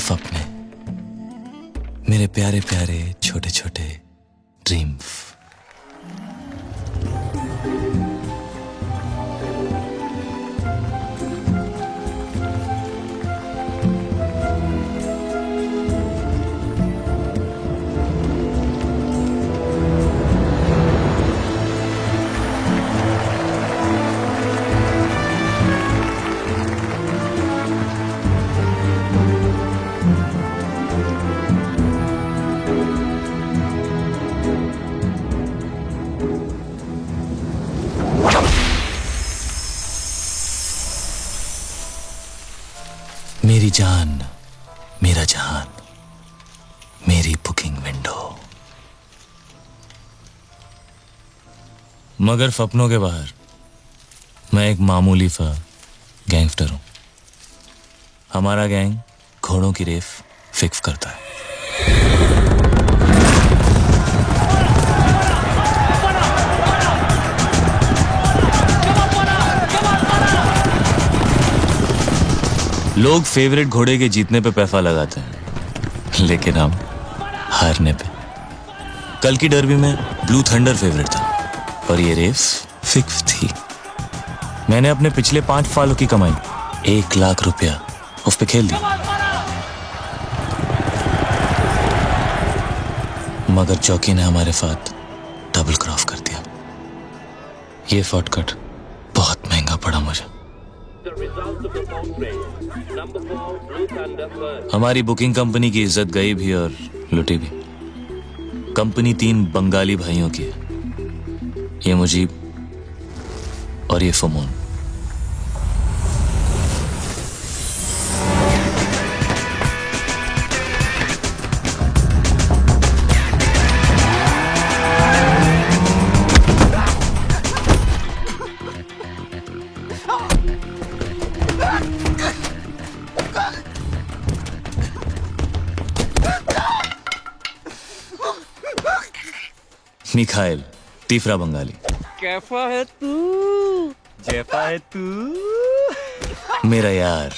सिर्फ अपने, मेरे प्यारे प्यारे छोटे छोटे ड्रीम्स। मेरी जान, मेरा जहान, मेरी बुकिंग विंडो। मगर सपनों के बाहर मैं एक मामूली सा गैंगस्टर हूं। हमारा गैंग घोड़ों की रेस फिक्स करता है। लोग फेवरेट घोड़े के जीतने पे पैसा लगाते हैं, लेकिन हम हारने पे। कल की डर्बी में ब्लू थंडर फेवरेट था और ये रेस फिक्स थी। मैंने अपने पिछले 5 सालों की कमाई 1 लाख रुपया उस पे खेल दी। मगर चौकी ने हमारे साथ डबल क्रॉस कर दिया। ये शॉर्टकट बहुत महंगा पड़ा मुझे। हमारी बुकिंग कंपनी की इज्जत गई भी और लुटी भी। कंपनी 3 बंगाली भाइयों की है, ये मुजीब और ये फमून। मिखाइल, तीसरा बंगाली। कैफा है तू? जैफा है तू? मेरा यार,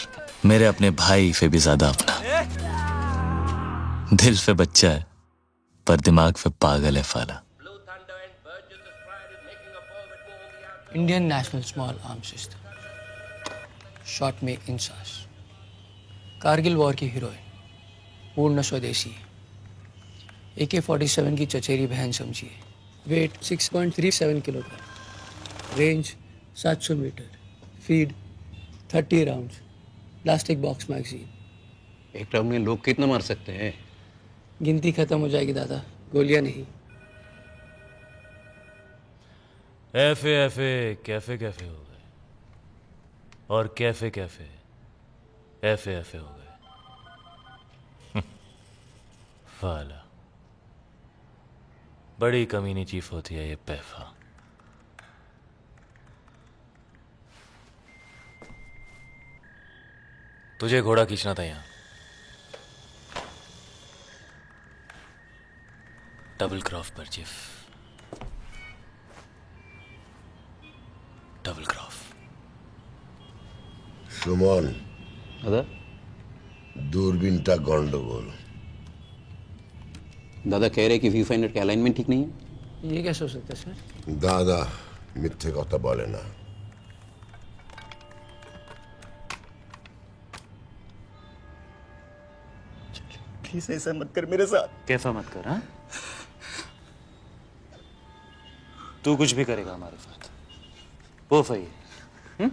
मेरे अपने भाई से भी ज्यादा अपना। दिल पे बच्चा है पर दिमाग पे पागल है फाला। Indian national small arms system, short में इंसास। कारगिल वॉर की हीरोइन, पूर्ण स्वदेशी। AK-47 की चचेरी बहन समझिए। Weight 6.37 kilogram, range 700 metre, feed 30 rounds, plastic box magazine. एक राउंड में लोग कितना मार सकते हैं? गिनती खत्म हो जाएगी दादा, गोलियां नहीं। ऐफे ऐफे कैफे कैफे हो गए और कैफे कैफे ऐफे ऐफे हो गए। फाला, बड़ी कमीनी चीफ होती है ये पैफा। तुझे घोड़ा खींचना था यहां। डबल क्रॉस पर चीफ, डबल क्रॉस। সুমন, दादा দূরবীনটা গন্ডগোল। दादा कह रहे कि व्यू फाइंडर का अलाइनमेंट ठीक नहीं है। ये कैसे हो सकता है सर? দাদা মিথ্যে কথা বলে না। प्लीज ऐसा मत कर मेरे साथ। कैफा मत कर। हाँ, तू कुछ भी करेगा हमारे साथ वो सही है।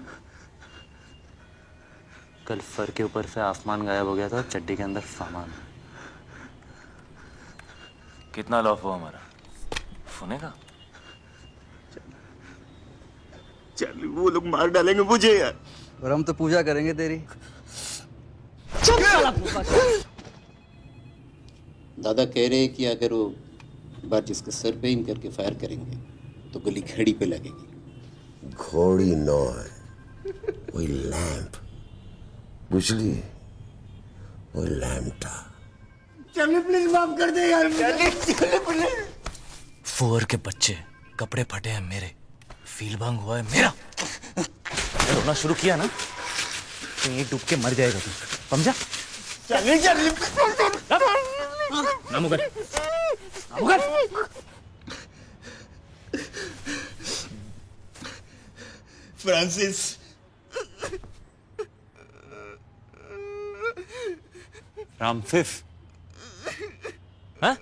कल सर के ऊपर से आसमान गायब हो गया था, चड्डी के अंदर सामान। कितना लॉस हुआ हमारा? सुनेगा? चल वो लोग मार डालेंगे मुझे यार। और हम तो पूजा करेंगे तेरी। दादा कह रहे कि अगर वो बार जिसके सर पे एम करके फायर करेंगे तो गोली घड़ी पे लगेगी। ঘড়ি নয়, ওই ল্যাম্প, বুঝলি? ওই ল্যাম্পটা। चलिए प्लीज माफ कर दे यार। चलिए प्लीज। फोर के बच्चे, कपड़े फटे हैं मेरे, फील भंग हुआ है मेरा। रोना शुरू किया ना तो एक डूब के मर जाएगा तू, समझा? चलिए चलिए ना मुकर फ्रांसिस राम फिफ हाँ?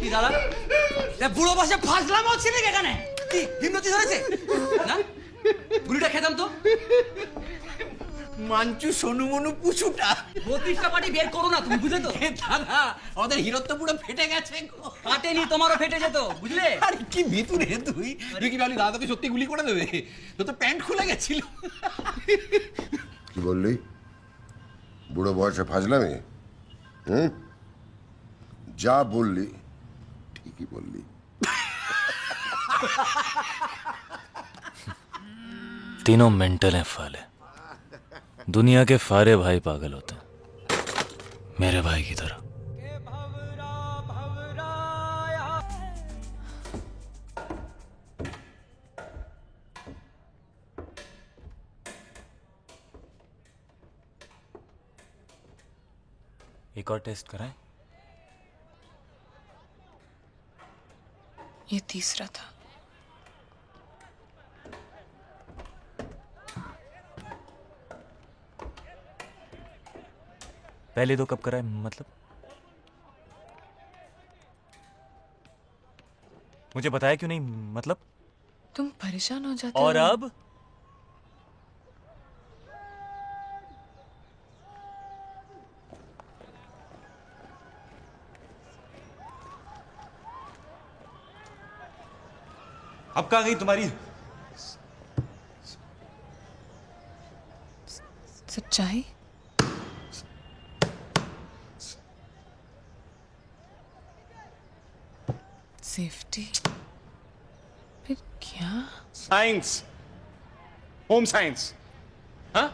কি দাদা এ বুড়ো বসে ফাজলাম হচ্ছে নাকি এখানে কি হিমনতি ধরেছে না গুলিটা খেতাম তো মাঞ্চু সোনু মনু পুচুটা 32টা পার্টি বের করো না তুমি বুঝলে তো দাদা ওদের হিরো তো পুরো ফেটে গেছে গো। কাটেনি তোমারও ফেটে যেত বুঝলে আরে কি ভিতু রে তুই তুই কি ভাবলি দাদাকে সত্যি গুলি করে দেবে তো তো প্যান্ট খুলে গেছিল কি বললি বুড়ো বয়সে ফাজলামি হুম যা বললি ঠিকই বললি तीनों मेंटल हैं फाले दुनिया के सारे भाई पागल होते हैं मेरे भाई की तरह एक और टेस्ट कराएं ये तीसरा था। पहले दो कब कराए मतलब मुझे बताया क्यों नहीं मतलब तुम परेशान हो जाते और हो। अब अब कहाँ गई तुम्हारी सच्चाई सेफ्टी फिर क्या साइंस होम साइंस हाँ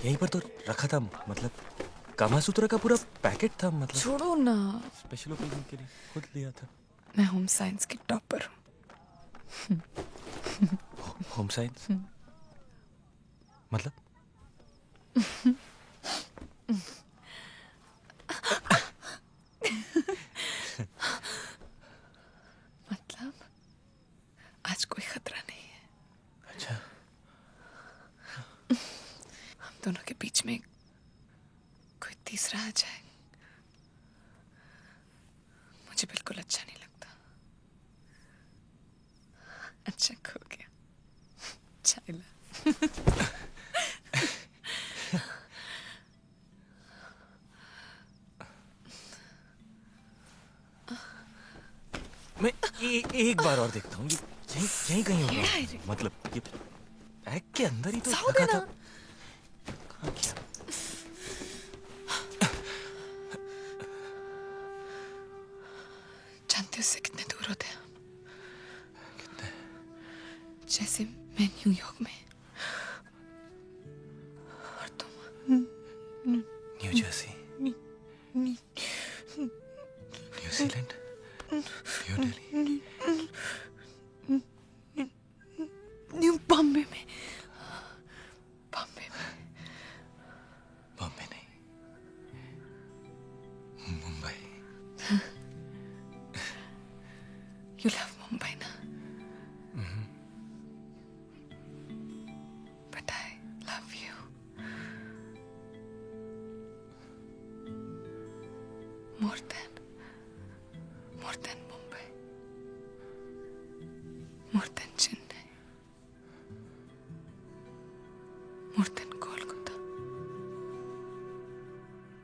यहीं पर तो रखा था मतलब कामासूत्र का पूरा पैकेट था मतलब छोड़ो ना। स्पेशल ओकेजन के लिए खुद लिया था मैं होम साइंस की टॉपर हूँ। होम साइंस मतलब मतलब आज कोई खतरा नहीं है। अच्छा हम दोनों के बीच में कोई तीसरा आ जाए मुझे बिल्कुल अच्छा नहीं लगता। अच्छा खो गया चाइला। मैं एक बार और देखता हूँ यहीं यहीं कहीं होगा मतलब ये बैग के अंदर ही तो साओ रखा देना। था कहाँ किया जानते हो उससे कितने दूर होते हैं हम? जैसे मैं न्यूयॉर्क में और तुम new Jersey New Zealand new Delhi new Bombay में। बॉम्बे में बॉम्बे नहीं मुंबई यू लव मुंबई ना। But I love you more than Mumbai more than Chennai more than Kolkata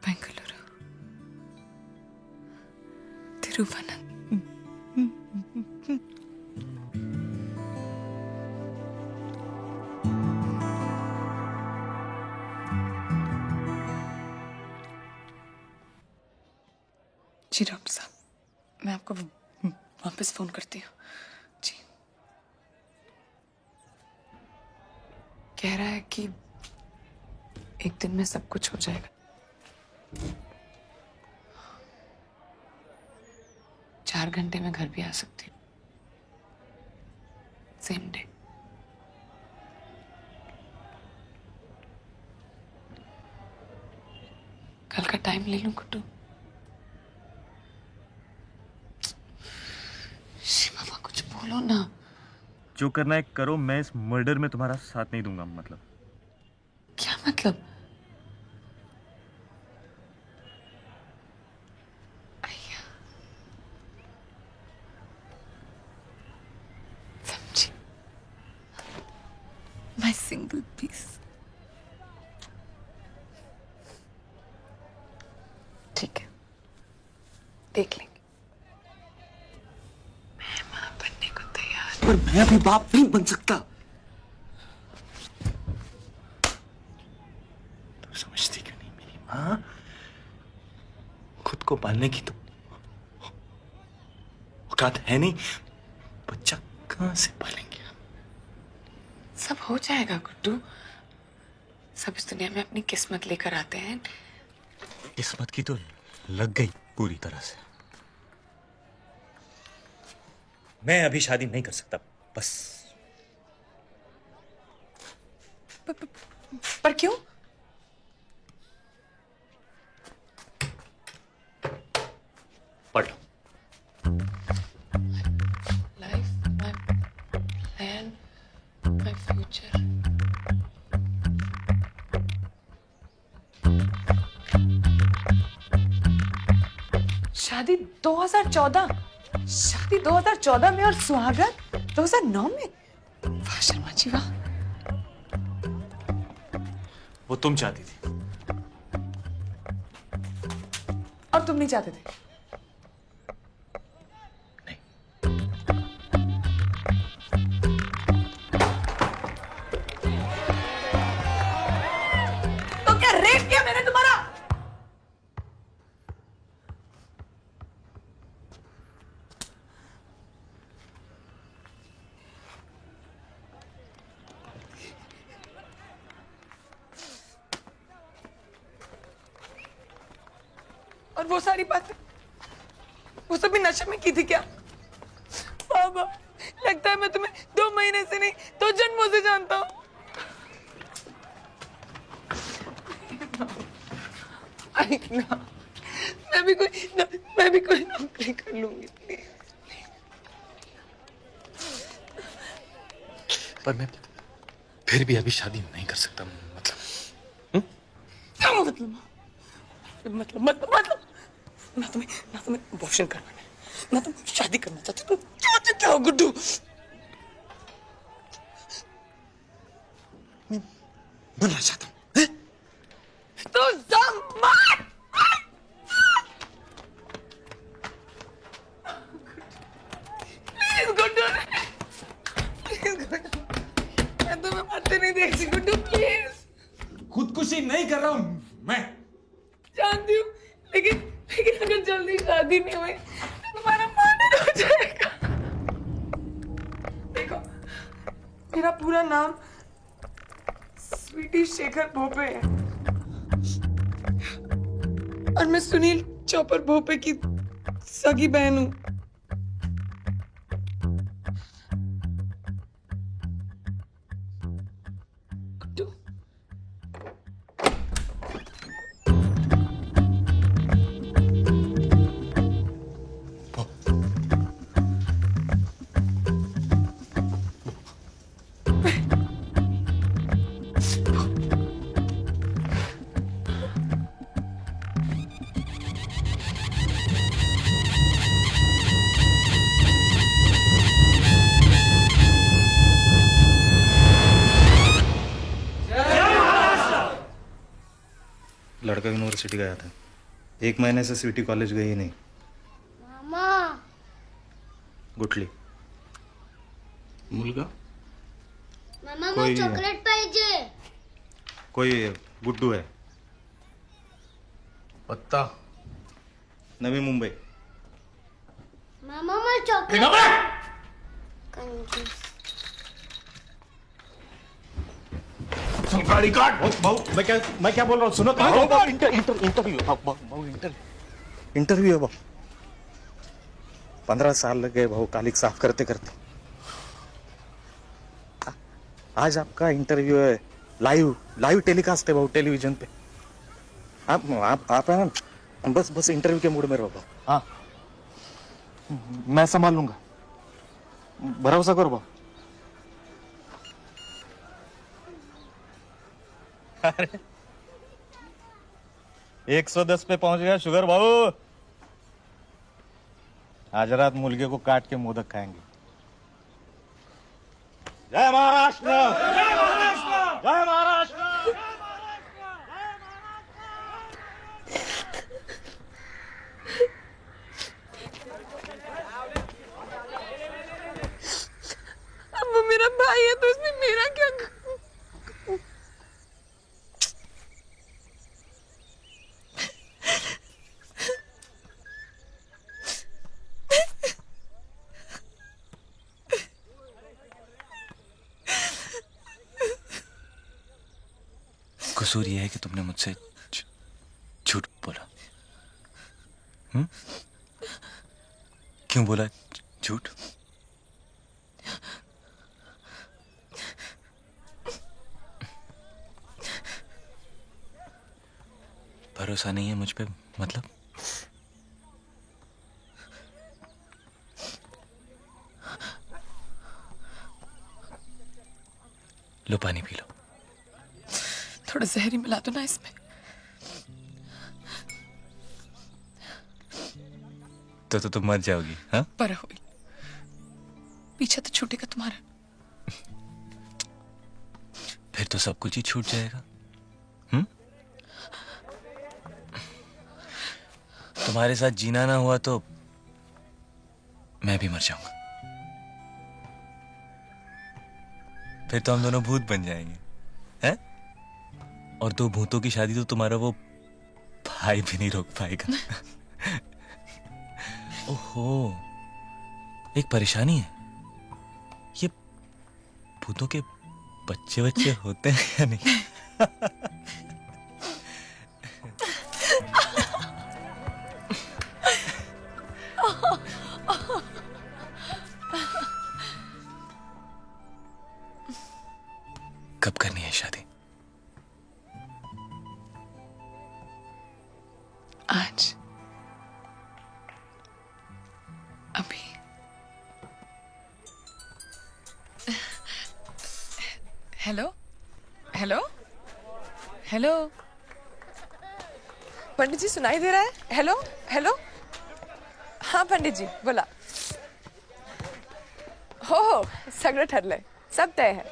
Bengaluru Thiruvananthapuram. जी डॉक्टर साहब मैं आपको वापस फोन करती हूँ जी। कह रहा है कि एक दिन में सब कुछ हो जाएगा। 4 घंटे में घर भी आ सकती हूँ, सेम डे। कल का टाइम ले लूं गुड्डू? बाबा कुछ बोलो ना। जो करना है करो, मैं इस मर्डर में तुम्हारा साथ नहीं दूंगा। मतलब क्या मतलब? अय्या, समझी। My single piece. ठीक है, देख लेंगे। मैं मां बनने को तैयार। पर मैं अभी बाप नहीं बन सकता। तू समझती क्यों नहीं? मेरी माँ खुद को पालने की तो औकात है नहीं। बच्चा कहां से पालेंगे? सब हो जाएगा गुड्डू। सब इस दुनिया में अपनी किस्मत लेकर आते हैं। किस्मत की तो लग गई पूरी तरह से। मैं अभी शादी नहीं कर सकता, बस। पर क्यों? पढ़ लो। Life, my plan, my future. शादी 2014, शादी 2014 में और सुहागन 2009 में। वाह शर्मा जी वाह। वो तुम चाहती थी। और तुम नहीं चाहते थे? तो क्या रेप किया मैंने तुम्हारा? और वो सारी बातें, वो सब भी नशे में की थी क्या? बाबा, लगता है मैं तुम्हें 2 महीने से नहीं 2 जन्मों से जानता हूँ। मैं भी कोई नौकरी कर लूंगी प्लीज। पर मैं फिर भी अभी शादी नहीं कर सकता। मतलब क्या मतलब ना तुम्हें अबॉर्शन करना है, ना तुम शादी करना चाहते, तुम क्या चाहते हो गुड्डू? मैं बनना चाहता हूँ। तो सम्मान। प्लीज गुड्डू, प्लीज गुड्डू, मैं तुम्हें मरते नहीं देखती गुड्डू, प्लीज। खुदकुशी नहीं कर रहा हूं मैं। जानती हूँ, लेकिन अगर जल्दी शादी नहीं हुई तो तुम्हारा मर्डर हो जाएगा। देखो, मेरा पूरा नाम स्वीटी शेखर भोपे है और मैं सुनील चौपर भोपे की सगी बहन हूँ। लड़का यूनिवर्सिटी गया था, 1 महीने से स्वीटी कॉलेज गई ही नहीं। मामा गुटली मुलगा मामा कोई- मला चॉकलेट पाहिजे. कोई गुड्डू है, पत्ता नवी मुंबई। मामा मला चॉकलेट. कंजूस. गाड़ी काट। भाऊ मैं क्या बोल रहा हूँ सुनो तो। इंटरव्यू है भाऊ। 15 साल लग गए भाऊ कालिक साफ करते करते। आज आपका इंटरव्यू है, लाइव टेलीकास्ट है भाऊ टेलीविजन पे। आप है ना, बस इंटरव्यू के मूड में रहो भाऊ। हाँ मैं संभाल लूंगा, भरोसा करो भाऊ। अरे 110 पे पहुंच गया शुगर भाऊ। आज रात मुर्गे को काट के मोदक खाएंगे। जय महाराष्ट्र, जय महाराष्ट्र, जय महाराष्ट्र। अब वो मेरा भाई है तो इसमें मेरा क्या? कसूर यह है कि तुमने मुझसे झूठ बोला। क्यों बोला झूठ? भरोसा नहीं है मुझ पे मतलब? लो पानी पी लो। थोड़ा जहर ही मिला दो ना इसमें। तो तुम मर जाओगी? हाँ पर हुई पीछा तो छूटेगा तुम्हारा। फिर तो सब कुछ ही छूट जाएगा। तुम्हारे साथ जीना ना हुआ तो मैं भी मर जाऊंगा। फिर तो हम दोनों भूत बन जाएंगे, हैं? और 2 भूतों की शादी तो तुम्हारा वो भाई भी नहीं रोक पाएगा। ओहो, एक परेशानी है। ये भूतों के बच्चे होते हैं या नहीं? कब करनी है शादी? आज, अभी। हेलो हेलो हेलो, पंडित जी सुनाई दे रहा है? हेलो हेलो, हाँ पंडित जी बोला। हो सगळं ठरलंय, सब तय है।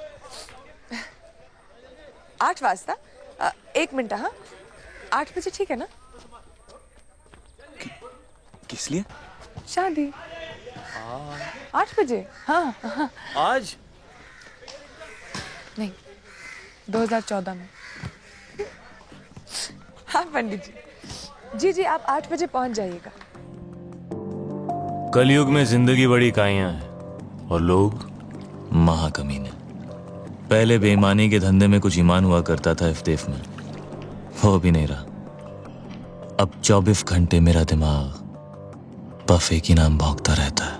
8 वाजता 1 मिनट। हाँ 8 बजे ठीक है ना? किस लिए? शादी 8 बजे। हाँ आज नहीं, 2014 में। हाँ पंडित जी, जी आप 8 बजे पहुंच जाइएगा। कलयुग में जिंदगी बड़ी काइयां हैं और लोग महाकमीने। पहले बेईमानी के धंधे में कुछ ईमान हुआ करता था इफ्तेफ में, वो भी नहीं रहा। अब 24 घंटे मेरा दिमाग बफे की नाम भौंकता रहता है।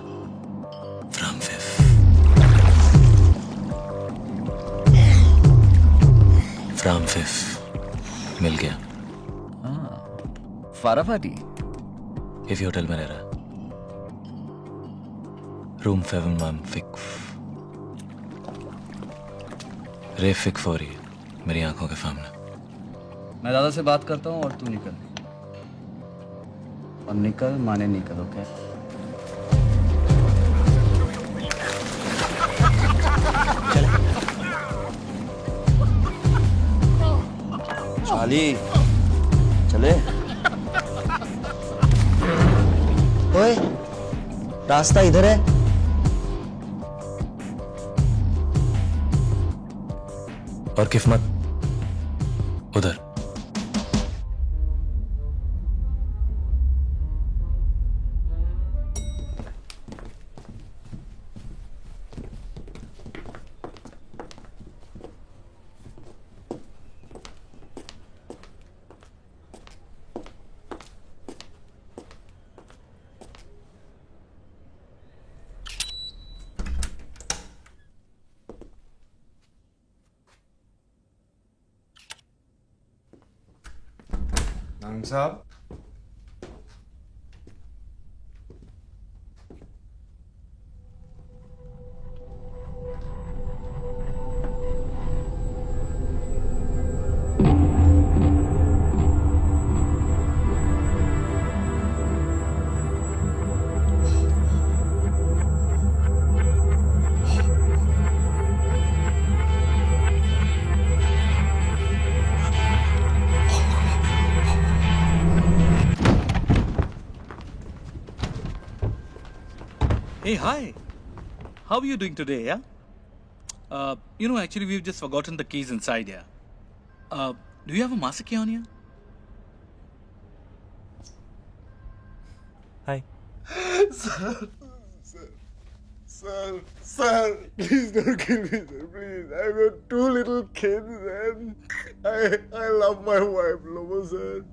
फ्रॉम फिफ मिल गया। फाराफाटी इसी होटल में रह रहा, रूम 716। रे फिक फॉर यू, मेरी आंखों के सामने। मैं दादा से बात करता हूँ और तू निकल। और निकल माने निकल, ओके? चाली चले। ओए रास्ता इधर है। और किस्मत उधर। नानक साहब, Hey, hi. How are you doing today, yeah? Actually, we've just forgotten the keys inside here. Do you have a master key on you? Hi. Sir, please don't kill me, sir. Please, I've got 2 little kids and I love my wife, Lobo, sir.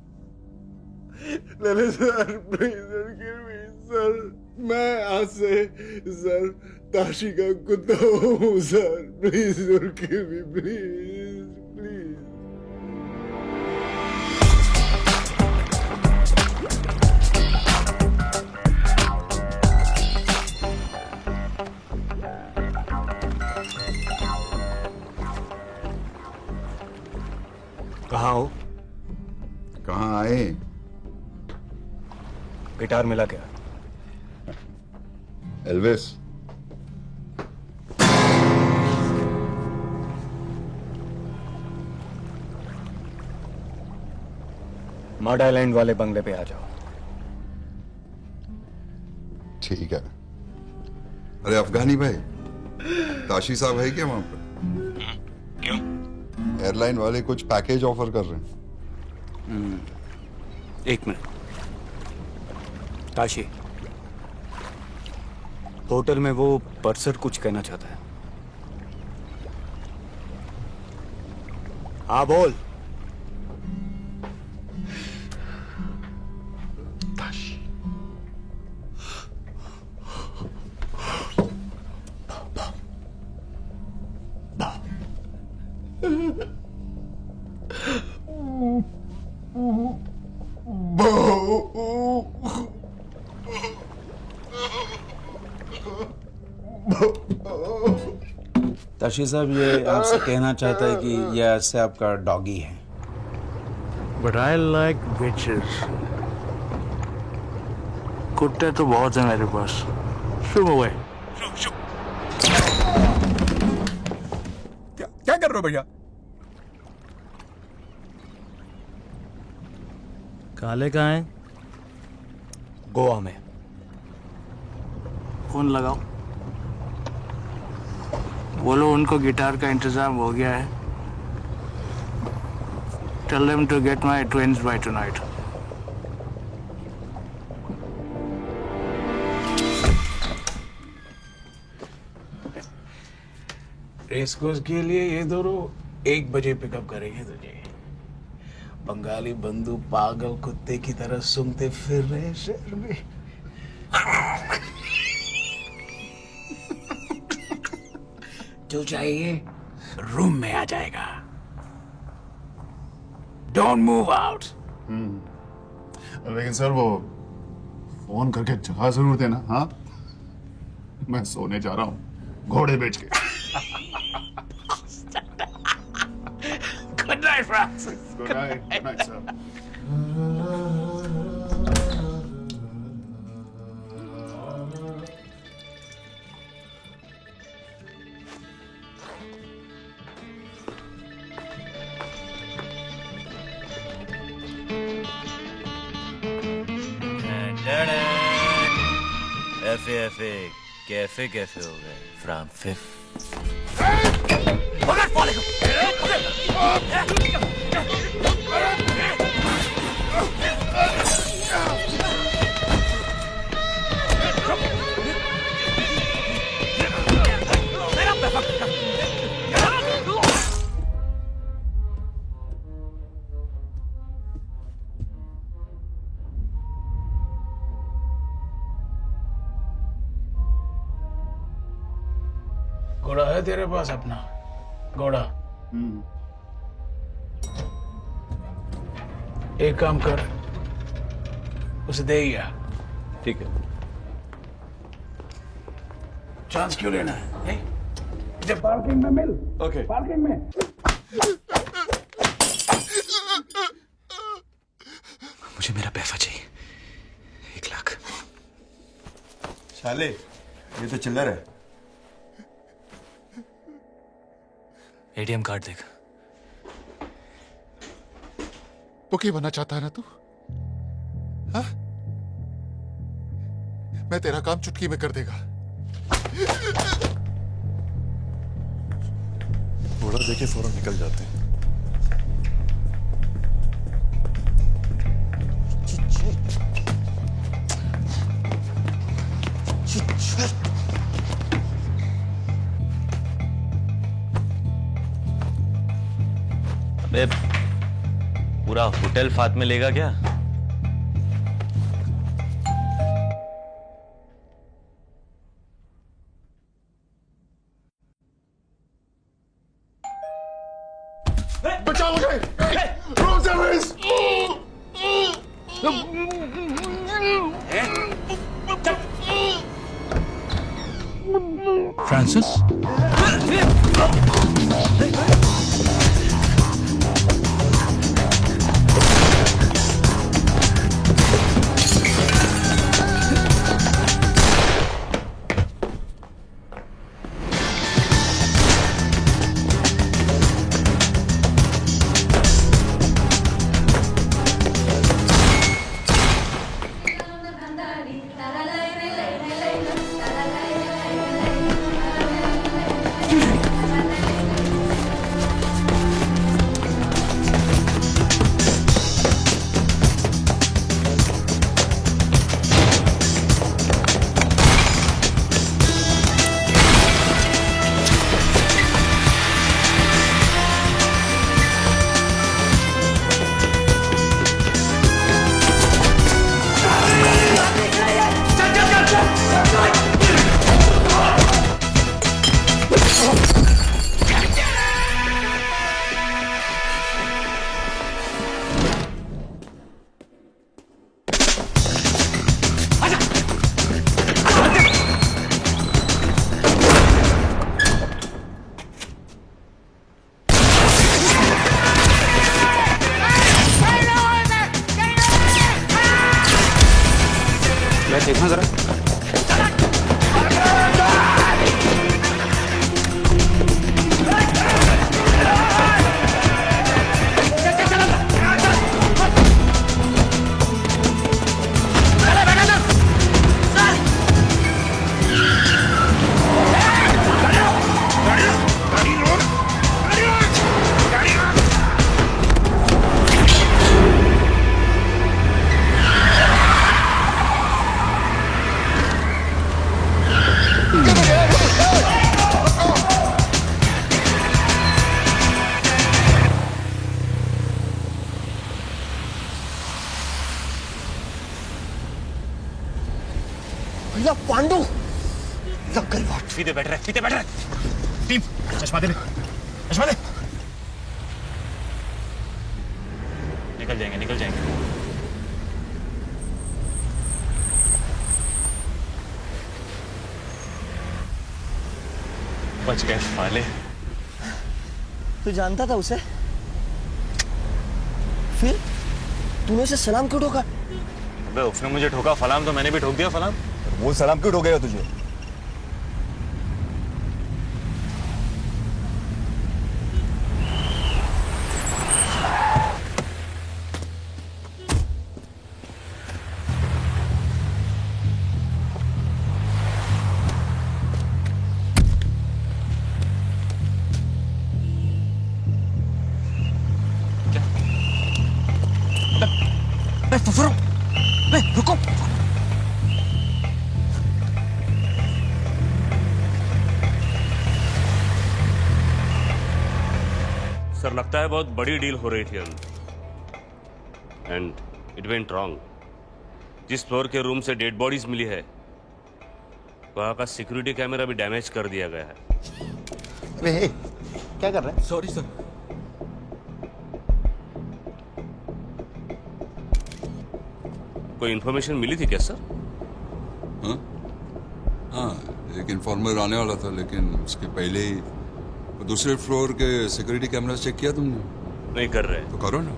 Lele, sir, please don't kill me, sir. मैं आज से sir Tashi का कुत्ता हूँ sir. Please don't kill me, please, please. कहाँ हो? कहाँ आए? गिटार मिला क्या? एल्विस. मड आइलैंड वाले बंगले पे आ जाओ. ठीक है. अरे अफगानी भाई, ताशी साहब है क्या वहां पर? क्यों? एयरलाइन वाले कुछ पैकेज ऑफर कर रहे हैं. एक मिनट. ताशी, होटल में वो पर्सर कुछ कहना चाहता है. हाँ बोल. ताशी साहब, ये आपसे कहना चाहता है कि ये आज से आपका डॉगी है. But I like witches. कुत्ते तो बहुत है मेरे पास. शुभ हुए. क्या कर रहे हो भैया? काले कहाँ हैं? गोवा में. फोन लगाओ. बोलो उनको गिटार का इंतजाम हो गया है. Tell them to get my twins by tonight. Race course के लिए ये दोनों 1 बजे पिकअप करेंगे तुझे. बंगाली बंधु पागल कुत्ते की तरह सूंघते फिर रहे शहर में. जो चाहिए रूम में आ जाएगा. Don't move out. लेकिन सर वो फोन करके जगह जरूर देना. हाँ, मैं सोने जा रहा हूँ घोड़े बेच के. Good night Francis. Good night sir. एफे कैफे कैफे हो गए. From fifth. घोड़ा है तेरे पास अपना? घोड़ा एक काम कर, उसे दे ही आ। ठीक है। चांस क्यों लेना है? जब पार्किंग में मिल। ओके। पार्किंग में। मुझे मेरा पैसा चाहिए, 1 लाख। साले ये तो चिल्लर है। एटीएम कार्ड देख। पुकी बनना चाहता है ना तू? हाँ? मैं तेरा काम चुटकी में कर देगा। घोड़ा देखे फौरन निकल जाते हैं। अबे पूरा होटल फात में लेगा क्या? बचाओ मुझे! Room service! फ्रांसिस? देखना जरा। भैया पांडू सीधे बैठ रहे, सीधे बैठ रहे। टीम चश्मा दे, चश्मा दे। निकल जाएंगे, निकल जाएंगे। बच गए साले। तू जानता था उसे? फिर तूने उसे सलाम क्यों ठोका? अबे उसने मुझे ठोका फलाम तो मैंने भी ठोक दिया फलाम। वो सलाम क्यों ठोकेगा तुझे? रुको। सर लगता है बहुत बड़ी डील हो रही थी अंदर एंड इट वेंट रॉन्ग। जिस फ्लोर के रूम से डेड बॉडीज मिली है वहां का सिक्योरिटी कैमरा भी डैमेज कर दिया गया है। अरे क्या कर रहे हैं? Sorry sir. कोई इन्फॉर्मेशन मिली थी क्या सर? हाँ, एक इन्फॉर्मर आने वाला था, लेकिन उसके पहले ही दूसरे फ्लोर के सिक्योरिटी कैमरा चेक किया तुमने? नहीं कर रहे। तो करो ना।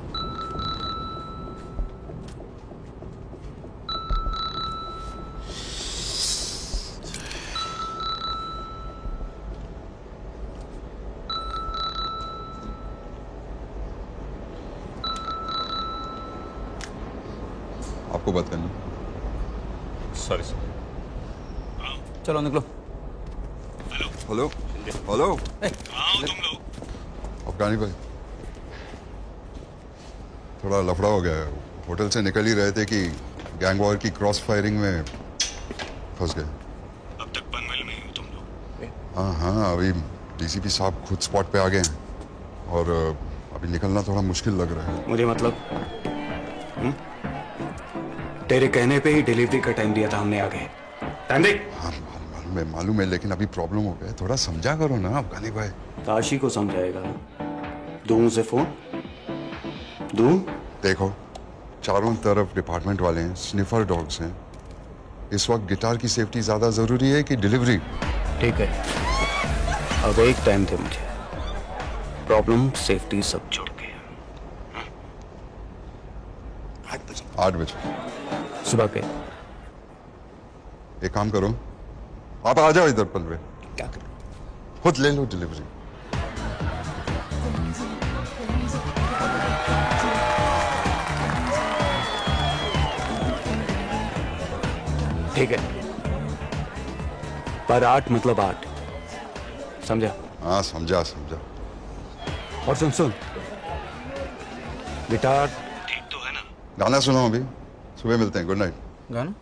आपको बात करनी। Sorry sir. चलो निकलो। Hello hello. अफगानी भाई, थोड़ा लफड़ा हो गया है। होटल से निकल ही रहे थे कि गैंग वॉर की क्रॉस फायरिंग में फंस गए। अब तक पनवेल में ही हो तुम लोग? हाँ हाँ, अभी डीसीपी साहब खुद स्पॉट पे आ गए हैं और अभी निकलना थोड़ा मुश्किल लग रहा है। मुझे मतलब तेरे कहने पे ही डिलीवरी का टाइम दिया था हमने, आगे टाइम दे। हाँ मालूम है, लेकिन अभी प्रॉब्लम हो गया। थोड़ा समझा करो ना अफगानी भाई। काशी को समझाएगा। दूं से फोन दूं? देखो, चारों तरफ डिपार्टमेंट वाले हैं, स्निफर डॉग्स हैं। इस वक्त गिटार की सेफ्टी ज्यादा जरूरी है कि डिलीवरी? ठीक है, अब एक टाइम दे मुझे। प्रॉब्लम सेफ्टी सब छोड़ के 8 बजे सुबह के। एक काम करो, आप आ जाओ इधर पनवेल। क्या करूं? खुद ले लो डिलीवरी। ठीक है, पर 8 मतलब 8, समझा? हाँ समझा समझा। और सुन, गिटार ठीक तो है ना? गाना सुनो, अभी सुबह मिलते हैं। Good night. गाना?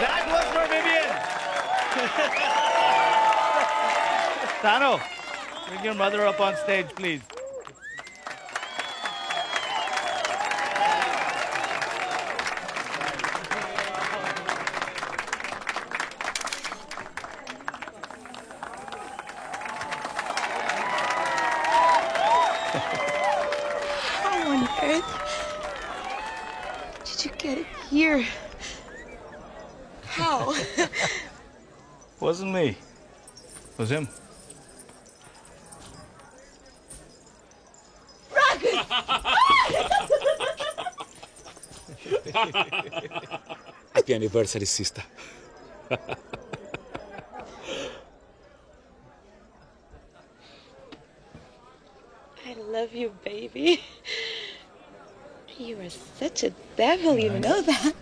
That was for Vivian. Tano, bring your mother up on stage, please. How on earth did you get it here? How? Wasn't me. It was him. Happy anniversary, sister. I love you, baby. You are such a devil, you know that.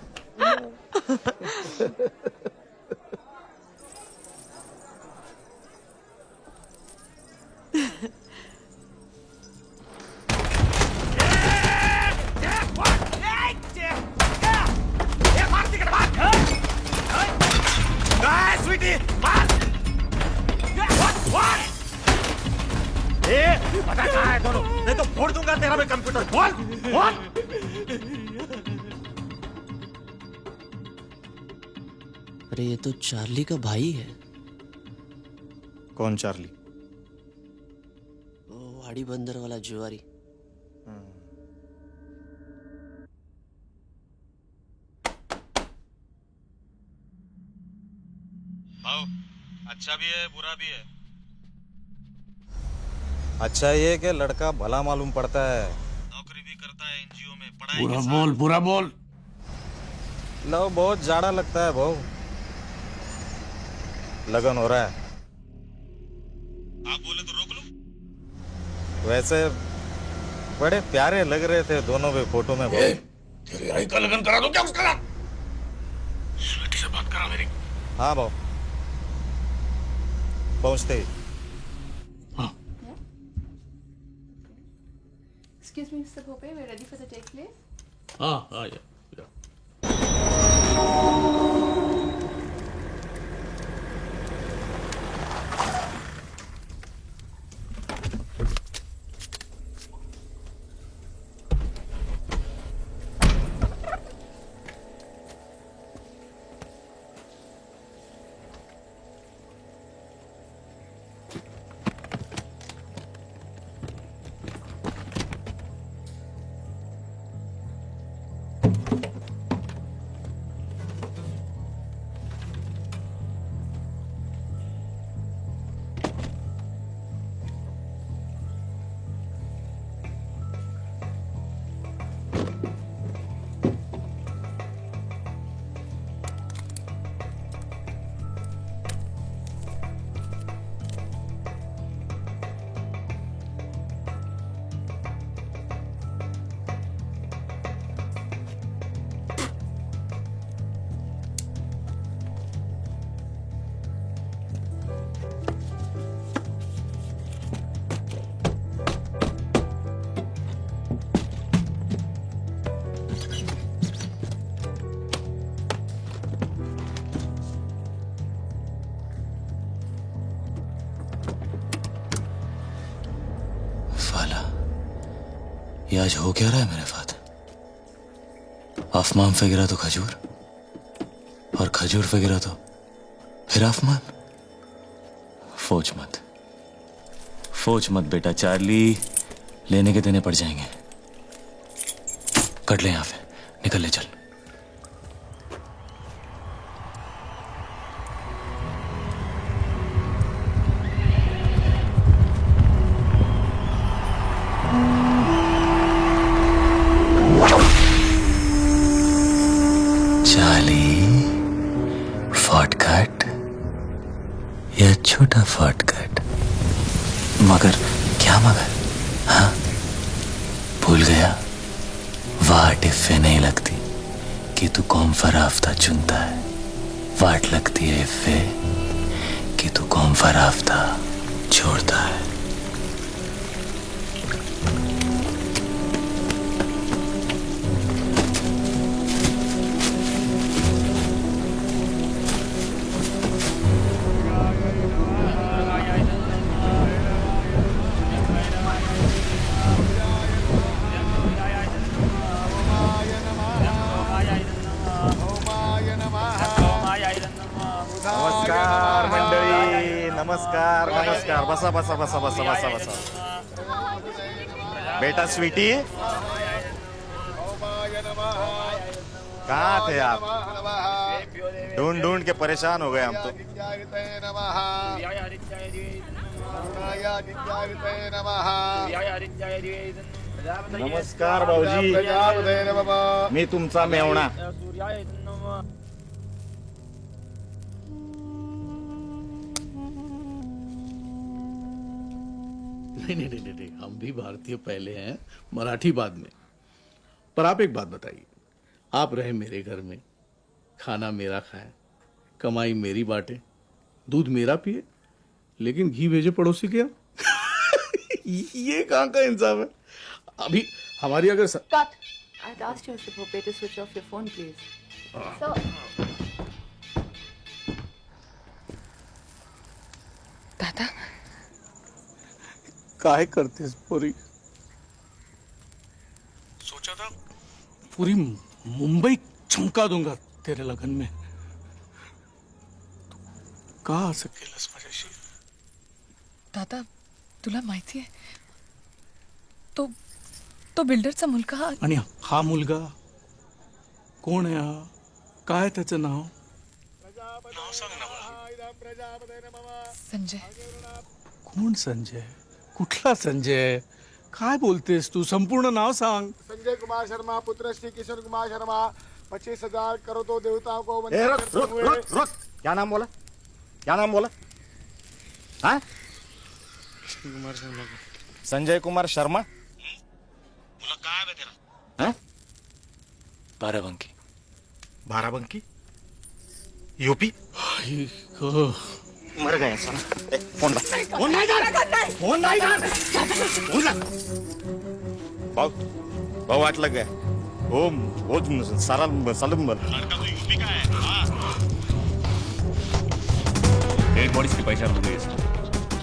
पता कहाँ है दोनों? नहीं तो फोड़ दूंगा तेरा मैं कंप्यूटर। बोल बोल। अरे ये तो चार्ली का भाई है। कौन चार्ली? वो वाड़ी बंदर वाला जुआरी। भाव अच्छा भी है बुरा भी है। अच्छा ये कि लड़का भला मालूम पड़ता है, नौकरी भी करता है एनजीओ में, पढ़ाई पूरा बोल, पूरा बोल। लो बहुत जाड़ा लगता है भाव। लगन हो रहा है। आप बोले तो रोक लो। वैसे बड़े प्यारे लग रहे थे दोनों भी फोटो में। तेरी आई का लगन करा दो क्या उसका? स्वीटी से बात करा मेरी। हाँ भाव, पहुंचते ही। Excuse me, Mr. Bhope, we're ready for the take, please. yeah. ये आज हो क्या रहा है मेरे साथ? आसमान पे गिरा तो खजूर, और खजूर पे गिरा तो फिर आसमान। सोच मत बेटा चार्ली, लेने के देने पड़ जाएंगे। कट ले यहाँ पे, निकल ले चल। चार्ली, शॉर्टकट या छोटा शॉर्टकट? मगर क्या मगर? हाँ, भूल गया? वाट इफ़े नहीं लगती कि तू कौन सा रास्ता चुनता है, वाट लगती है इफ़े कि तू कौन सा रास्ता छोड़ता है। नमस्कार मंडळी, नमस्कार नमस्कार. बसा बसा बसा बसा बसा बसा. बेटा स्वीटी, कहाँ थे आप? ढूंढ ढूंढ के परेशान हो गए हम तो. नमस्कार भाऊजी, मी तुमचा मेवणा. नहीं, हम भी भारतीय पहले हैं, मराठी बाद में. पर आप एक बात बताइए, आप रहे मेरे घर में, खाना मेरा खाए, कमाई मेरी बांटे, दूध मेरा पिए, लेकिन घी भेजे पड़ोसी के यहाँ. ये कहाँ का इंसाफ है? अभी हमारी अगर Cut. I'd asked you, Mr. Pope, to switch off your phone, please. दादा, काय करतेस पोरी? सोचा था पूरी मुंबई चमका दूंगा तेरे लगन में. का असं केलंस माझ्याशी? दादा, तुला माहिती आहे तो बिल्डरचा मुलगा. आणि हा मुलगा कोण आहे? हा काय त्याचं नाव? नाव सांग ना मला. संजय. कोण संजय? कुठला संजय? काय बोलतेस तू? संपूर्ण नाव सांग. संजय कुमार शर्मा, पुत्र श्री किशोर कुमार शर्मा. 25,000 करो तो देवताओं को. रुक. क्या नाम बोला? क्या नाम बोला? हाँ? संजय कुमार शर्मा. मुला काय है तेरा? हाँ? बाराबंकी. बाराबंकी? यूपी? मर गए सर. फोन ला. फोन नहीं कर. फोन नहीं कर. फोन ला. भाऊ वाट लग गया. वो सारा सलम लड़का तो यूपी का है. डेड बॉडीज की पहचान हो गई है.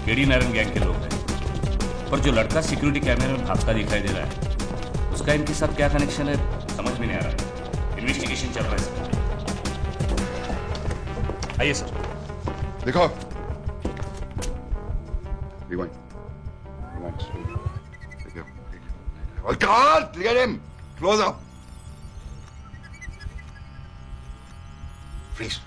केडी नारायण गैंग के लोग हैं, पर जो लड़का सिक्योरिटी कैमरे में भागता दिखाई दे रहा है, उसका इनके साथ क्या कनेक्शन है समझ में नहीं आ रहा है. इन्वेस्टिगेशन चल रहा है सर. आइए सर. देखो God, look at him. Close up. Freeze.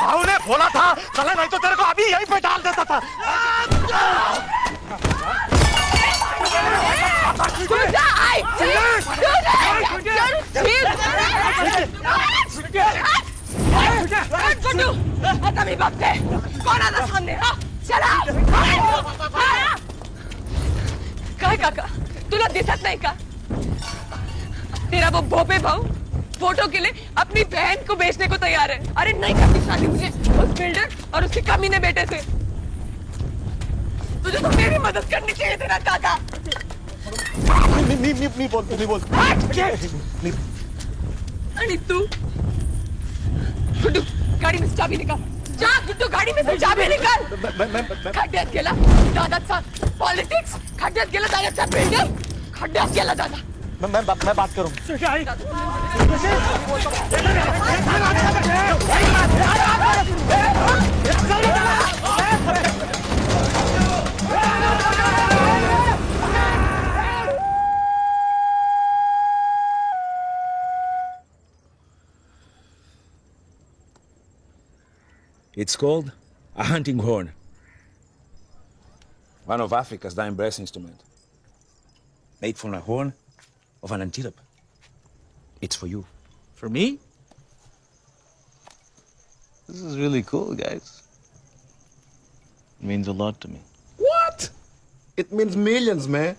भाऊ ने बोला था चला, नहीं तो तेरे को अभी यहीं पे डाल देता था. आता मी बघते कोण आता सामने. चला. काय काका, तुला दिसत नहीं का? तेरा वो भोपे भाऊ फोटो के लिए अपनी बहन को बेचने को तैयार है. अरे नहीं करती शादी मुझे उस बिल्डर और उसके कमीने बेटे से. तुझे तो मेरी मदद करनी चाहिए थी ना काका. नहीं बोल आणि तू गुड्डू गाडी में से चाबी निकाल जा गुड्डू गाडी में से चाबी निकाल खड्ड्यात गेला दादाचा पॉलिटिक्स खड्ड्यात गेला दादाचा बिल्डर खड्ड्यात गेला दादा मैं बात करूं It's called a hunting horn. One of Africa's dying brass instruments. Made from a horn of an antelope. It's for you. For me? This is really cool, guys. It means a lot to me. What? It means millions, man.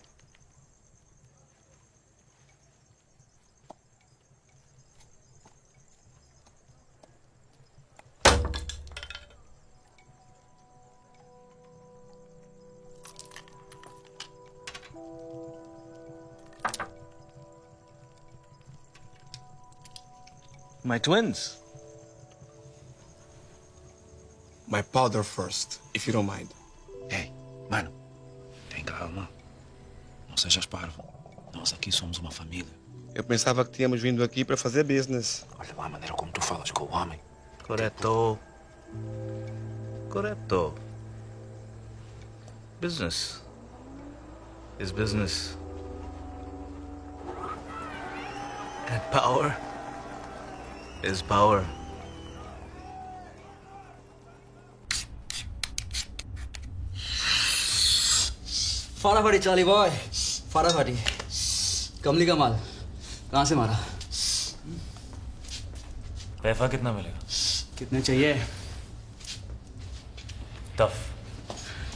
My twins. My powder first, if you don't mind. Ei, mano, tem calma. Não sejas parvo. Nós aqui somos uma família. Eu pensava que tínhamos vindo aqui para fazer business. Olha a maneira como tu falas com o homem. Corretto. Corretto. Business is business. And power is power. फटाफटी चाली boy फटाफटी कमली का माल कहाँ से मारा पैसा कितना मिलेगा कितने चाहिए टफ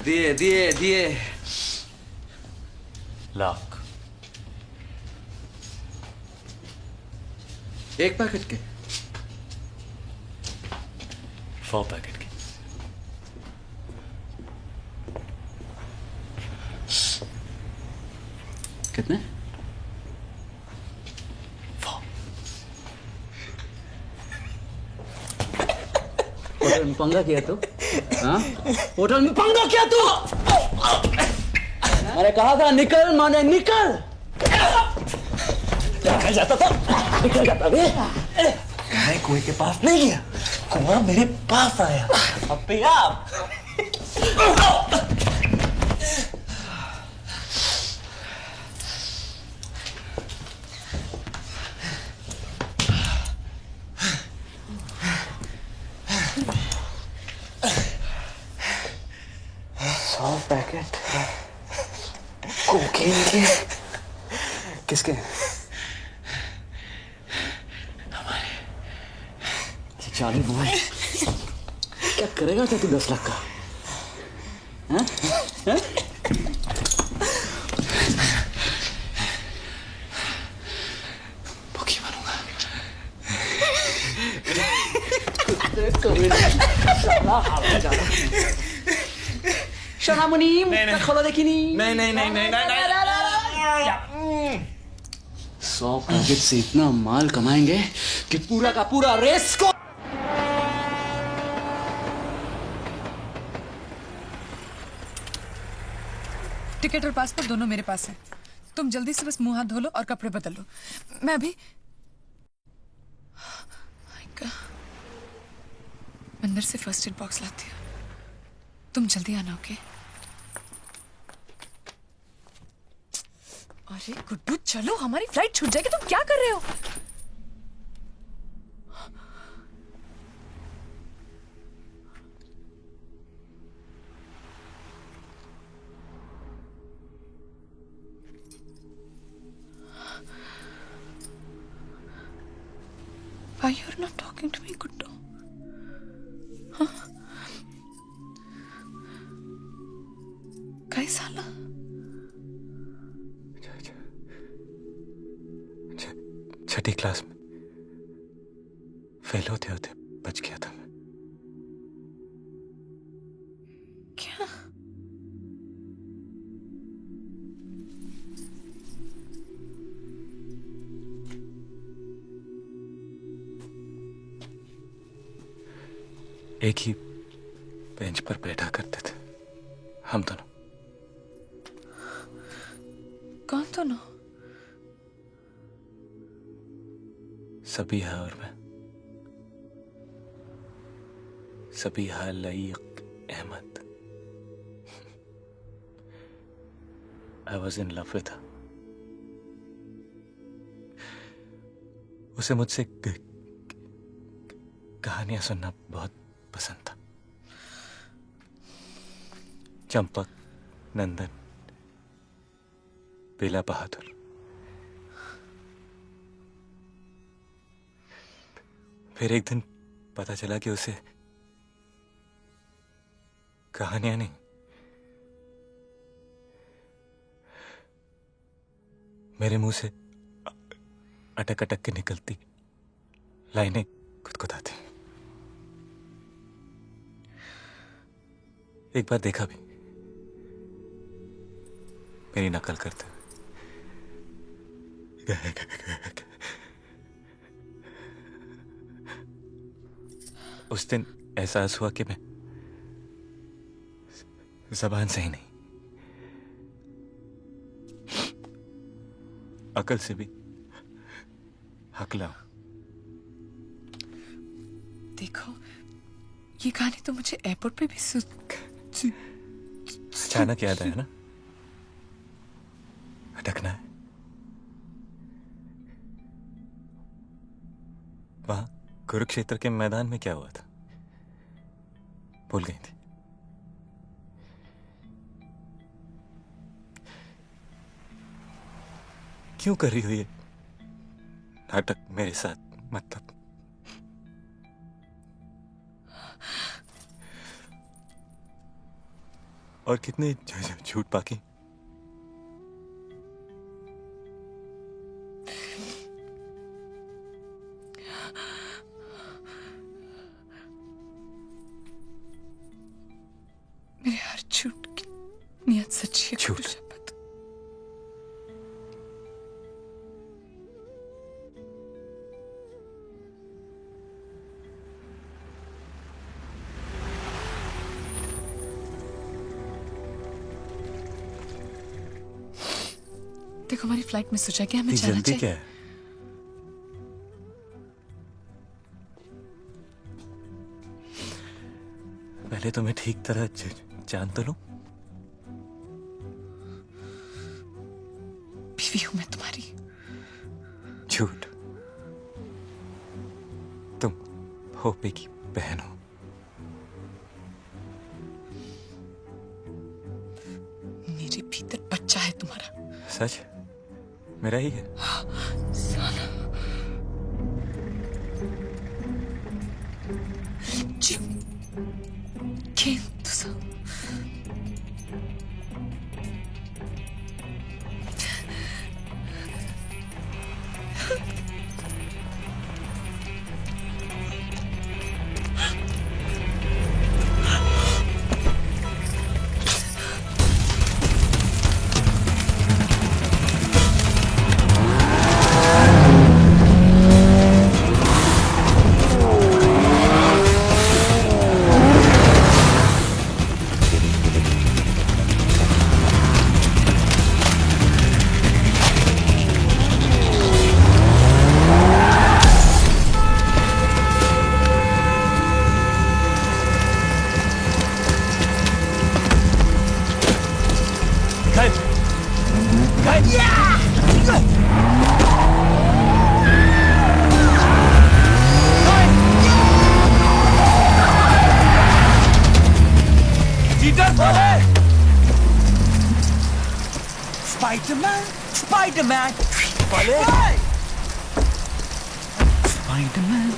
दिए दिए दिए लाख एक पैकेट के 4 पैकेट के कितने होटल में पंगा किया तू हाँ होटल में पंगा किया तू मैंने कहा था निकल माने निकल निकल जाता था निकल जाता बे मैं कुएं के पास नहीं गया कुआं मेरे पास आया अपने आप पैकेट कोकेन के किसके हमारे चाली बॉय क्या करेगा क्या तू 10 लाख का हैं हैं भूखी बनूंगा शना मुनीम खोलो देखी नहीं 100 पैकेट से इतना माल कमाएंगे कि पूरा का पूरा रेस को टिकट और पासपोर्ट दोनों मेरे पास है तुम जल्दी से बस मुंह हाथ धो लो और कपड़े बदल लो मैं अभी अंदर से फर्स्ट एड बॉक्स लाती हूँ तुम जल्दी आना ओके अरे गुड्डू चलो हमारी फ्लाइट छूट जाएगी तुम क्या कर रहे हो Why you're not talking to me, Guddu? Huh? कई साला छठी क्लास में फेल होते होते बच गया था मैं क्या एक ही बेंच पर बैठा करते थे हम दोनों। कौन दोनों? सबीहा और मैं। Sabiha Laeeq Ahmad. I was in love with her. उसे मुझसे कहानियां सुनना बहुत पसंद था। चंपक, नंदन, बेला बहादुर। फिर एक दिन पता चला कि उसे कहानियां नहीं, मेरे मुंह से अटक अटक के निकलती लाइनें गुदगुदाती। एक बार देखा भी, मेरी नकल करते हुए। उस दिन एहसास हुआ कि मैं जबान से ही नहीं, अकल से भी हकला हूं। देखो, ये गाने तो मुझे एयरपोर्ट पे भी अचानक याद आया ना, अटकना है। वहां कुरुक्षेत्र के मैदान में क्या हुआ था, भूल गई थी। क्यों कर रही हो ये नाटक मेरे साथ? मतलब और कितने झूठ बाकी? मेरे हर झूठ की नियत सच्ची है। झूठ? देखो, हमारी फ्लाइट मिस हो जाएगी, हमें जाना जल्दी चाहिए। क्या है? पहले तो मैं ठीक तरह जान तो लूं। बीवी हूं मैं तुम्हारी। झूठ। तुम होपे की बहन हो। मेरे भीतर बच्चा है तुम्हारा। सच? मेरा ही है।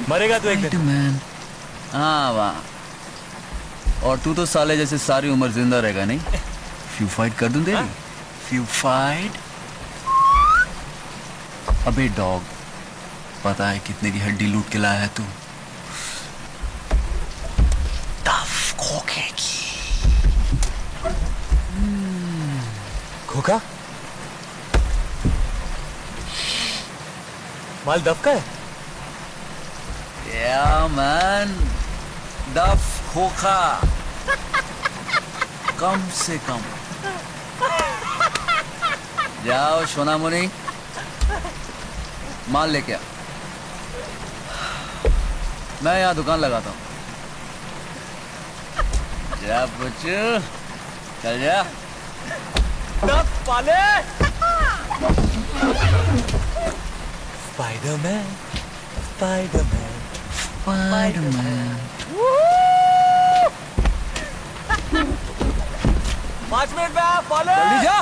मरेगा तो एक दिन। हाँ वाह। और तू तो साले जैसे सारी उम्र जिंदा रहेगा नहीं? फ्यू फाइट कर दूं तेरी? Few fight? अबे डॉग, पता है कितने की हड्डी लूट के लाया है तू? टफ खोखे की। खोखा? माल दब का है? Yeah, man. डफ खोखा कम से कम। जाओ सोनामुनी माल लेके आ, मैं यहाँ दुकान लगाता हूँ। जा बच्चू चल जा। पाले स्पाइडरमैन स्पाइडरमैन स्पाइडरमैन। 5 मिनट में आप पाले जल्दी जा।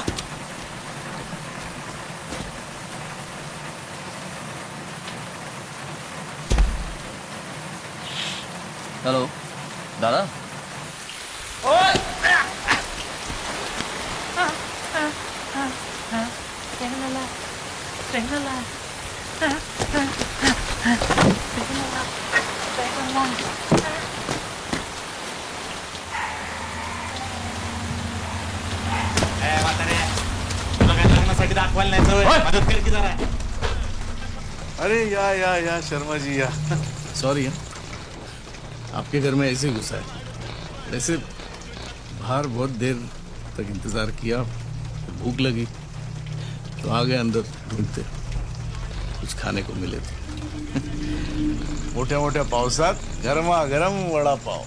हेलो दादा। दाखवायला नाही मदत कर की जरा। अरे या शर्मा जी या। सॉरी आपके घर में ऐसे घुसा है। वैसे बाहर बहुत देर तक इंतजार किया, भूख लगी तो आ गए अंदर ढूंढते, कुछ खाने को मिले थे। मोठ्या मोठ्या पावसात गरमागरम वडा पाव।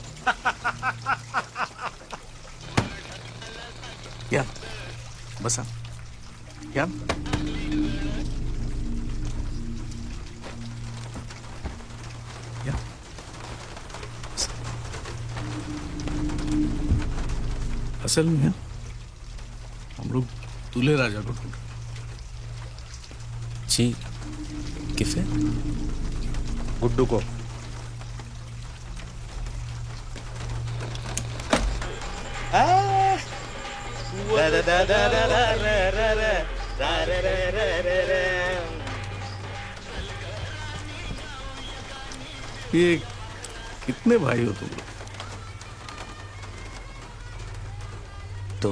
या बसा या। असल में है हम लोग दूल्हे राजा को ढूंढ। जी किसे? गुड्डू को। ये कितने भाई हो तुम लोग? तो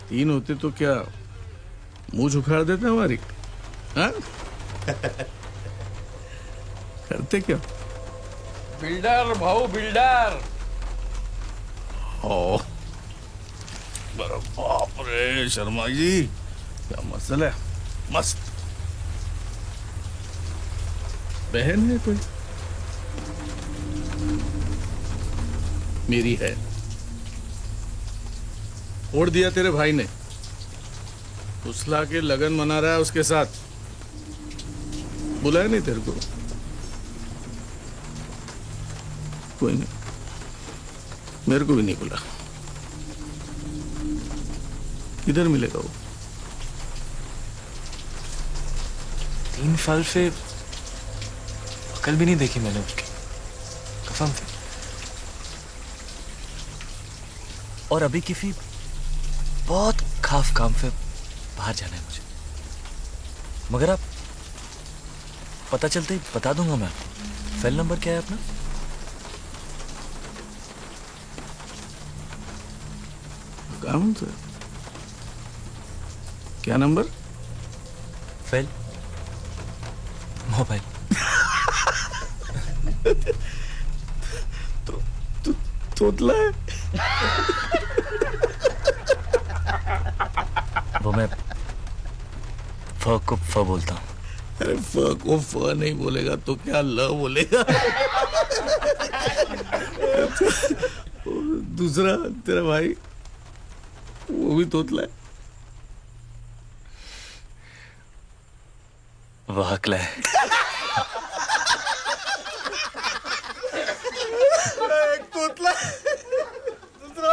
3 होते तो क्या मुंह उखाड़ देते हमारी? हाँ? करते क्या? बिल्डर भाऊ बिल्डर। ओ अरे बाप रे शर्मा जी क्या मसला है। मस्त बहन है कोई? मेरी है। छोड़ दिया तेरे भाई ने, फुसला के लगन मना रहा है उसके साथ। बुलाया नहीं तेरे को? कोई नहीं, मेरे को भी नहीं बुला। किधर मिलेगा वो? 3 साल से अकल भी नहीं देखी मैंने उसकी, कसम से। और अभी किसी बहुत खास काम से बाहर जाना है मुझे, मगर आप पता चलते ही बता दूंगा मैं आपको। सेल नंबर क्या है अपना? कौन सा? क्या नंबर? Cell mobile. तोतला है। वो मैं फ को फ बोलता हूँ। अरे फ को फ नहीं बोलेगा तो क्या ल बोलेगा? दूसरा तेरा भाई वो भी तोतला है। वह हकला है। एक तोतला दूसरा।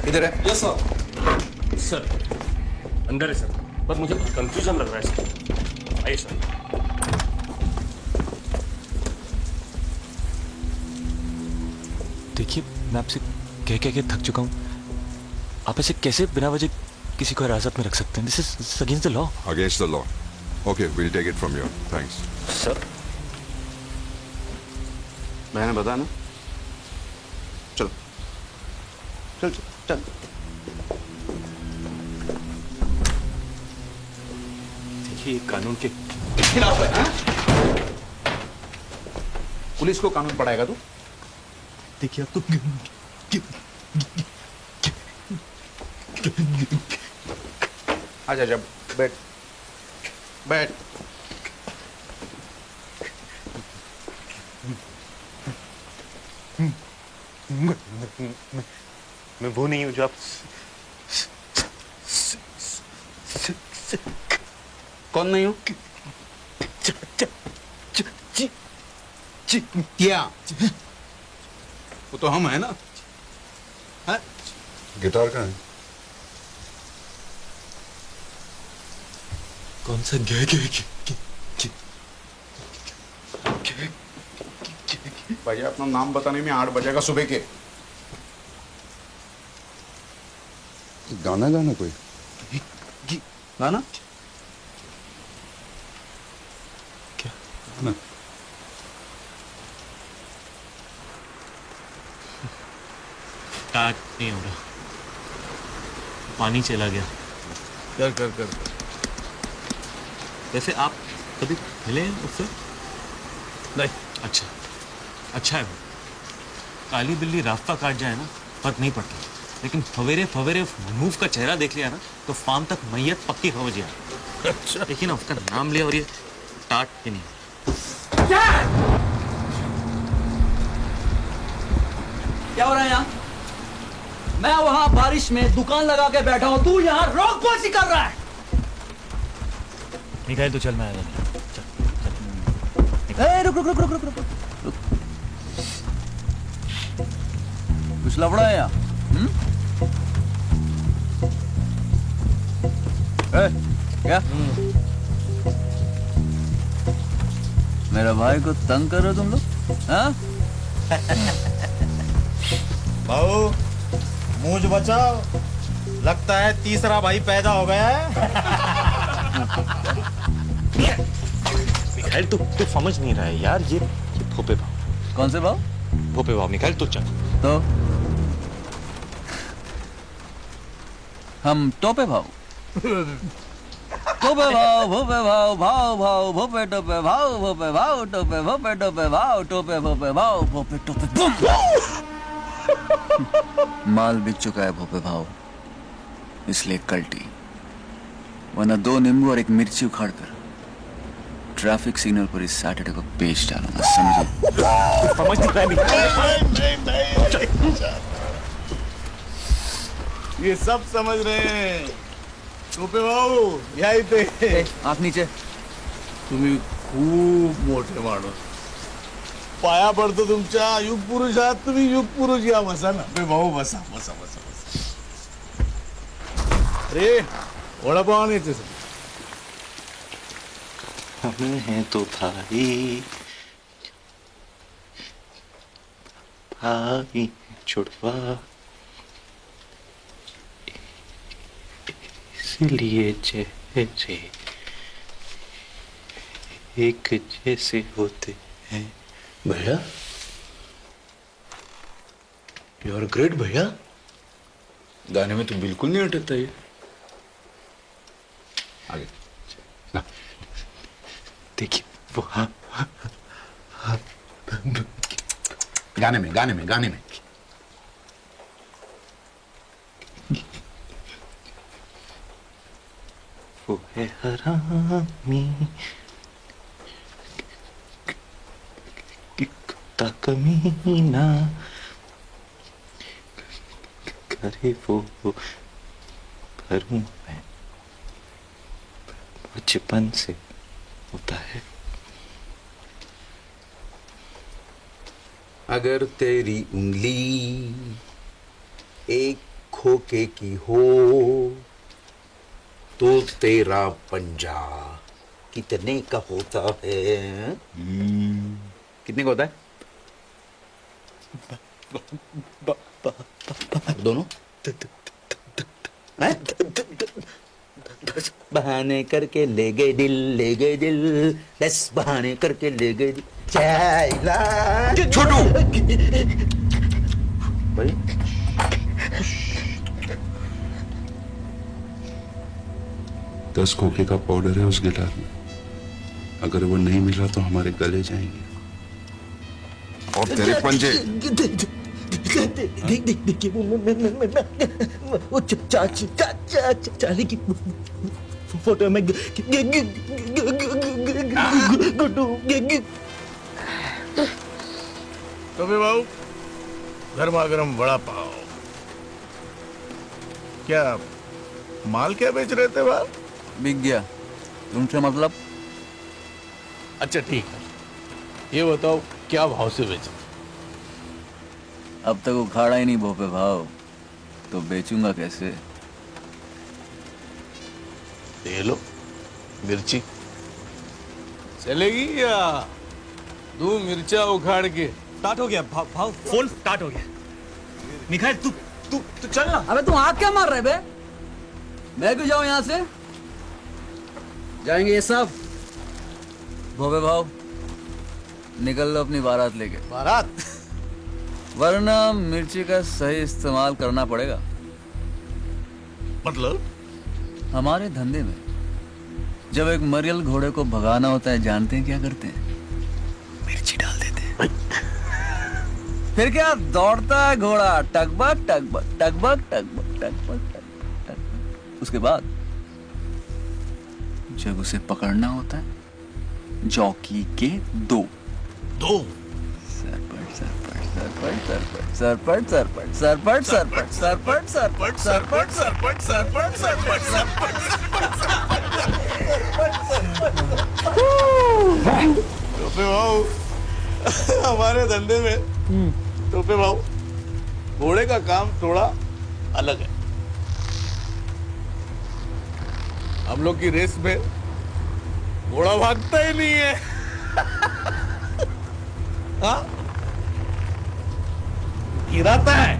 इधर है। Yes sir. सर अंदर है सर, पर मुझे कंफ्यूजन लग रहा है सर। आइए सर। देखिए मैं आपसे कह के थक चुका हूँ। आप ऐसे कैसे बिना वजह किसी को हिरासत में रख सकते हैं. This is against the law. Against the law. Okay, we'll take it from here. Thanks. Sir मैंने बताया ना. चलो चल चल चल. देखिए कानून के खिलाफ है. हाँ? पुलिस को कानून पढ़ाएगा तू? देखिए आपको आजा जब बैठ बैठ. मैं वो नहीं हूँ जो आप कौन नहीं हूँ? क्या? वो तो हम है ना. है? गिटार कहाँ है? कौन सा गे गे भैया अपना नाम बताने में 8 बजेगा सुबह के. गाना गाना कोई. गाना? क्या? गाना. स्टार्ट नहीं हो रहा. पानी चला गया. कर कर कर. वैसे आप कभी मिले हैं उससे? नहीं. अच्छा अच्छा है. काली बिल्ली रास्ता काट जाए ना फर्क नहीं पड़ता, लेकिन फवेरे फवेरे मनूफ का चेहरा देख लिया ना तो फार्म तक मैयत पक्की समझ गया. अच्छा. देखिए ना उसका नाम लिया और ये टाट के नहीं. क्या हो रहा है यहाँ? मैं वहां बारिश में दुकान लगा के बैठा हूँ, तू यहाँ रोकबाजी कर रहा है. मिखाइल तो चल मैं आया. रुक रुक रुक रुक रुक रुक रुक. कुछ लफड़ा है यहाँ? क्या? मेरा भाई को तंग कर रहे हो तुम लोग? हाँ? भाऊ मूंछ बचाओ. लगता है तीसरा भाई पैदा हो गया है. मिखाइल तू समझ नहीं रहा है यार. ये भोपे भाव. कौन से भाव? भोपे भाव. मिखाइल तो चल. तो हम टोपे भाव. टोपे भाव भोपे भाव भाव भाव भोपे टोपे भाव भोपे भाव टोपे भोपे टोपे भाव टोपे भोपे भाव भोपे टोपे बूम. माल बिक चुका है भोपे भाव, इसलिए कल्टी. वरना 2 नींबू और 1 मिर्ची उखाड़ कर ट्रैफिक सिग्नल पर इस सैटरडे को बेच डालूंगा. समझे? समझ नहीं रहा. ये सब समझ रहे हैं. टोपे भाऊ यही थे. आंख नीचे. तुम्ही खूप मोठे माणूस. पाया पडतो तुमच्या. युग पुरुष आहात तुम्ही. युग पुरुष या. बसा ना. टोपे भाऊ बसा बसा बसा बसा. अरे वडापाव आणायचे सर. हम हैं तो भाई भाई छुड़वा इसलिए जैसे एक जैसे होते हैं. भैया यू आर ग्रेट भैया. गाने में तो बिल्कुल नहीं अटकता ये. आगे. देखिए वो गाने में वो है हरामी कुत्ता कमीना करे वो भरूं मैं बचपन से होता है. अगर तेरी उंगली एक खोखे की हो तो तेरा पंजा कितने का होता है? कितने का होता है? दोनों बहाने करके ले गए दिल 10 बहाने करके ले गए दिल छोटू भाई 10 खोखे का पाउडर है उस गिटार में। अगर वो नहीं मिला तो हमारे गले जाएंगे। और तेरे पंजे। देखिए वो चाली की फोटो में तो भी बाबू गर्मा गर्म वड़ा पाव क्या माल क्या बेच रहे थे बाप? बिक गया तुमसे मतलब? अच्छा ठीक है, ये बताओ क्या भाव से बेचा? अब तक उखाड़ा ही नहीं भोपे भाव, तो बेचूंगा कैसे? दे लो मिर्ची चलेगी या दो मिर्चा उखाड़ के? स्टार्ट हो गया भाव फोन स्टार्ट हो गया। निखार तू चल ना। अबे तू आग क्या मार रहे बे? मैं क्यों जाऊं यहाँ से? जाएंगे ये सब। भोपे भाव निकल लो अपनी बारात लेके। बारात? वरना मिर्ची का सही इस्तेमाल करना पड़ेगा। मतलब? हमारे धंधे में जब एक मरियल घोड़े को भगाना होता है, जानते हैं क्या करते हैं? मिर्ची डाल देते हैं। फिर क्या दौड़ता है घोड़ा, टकबक टकबक टकबक टकबक टकबक टकबक। उसके बाद जब उसे पकड़ना होता है, जॉकी के दो सरपट सरपट सरपट सरपट सरपट सरपट सरपट सरपट सरपट सरपट सरपट सरपट सरपट सरपट। टोपे भाऊ हमारे धंधे में टोपे भाऊ घोड़े का काम थोड़ा अलग है। हम लोग की रेस में घोड़ा भागता ही नहीं है। हाँ? गिराता है।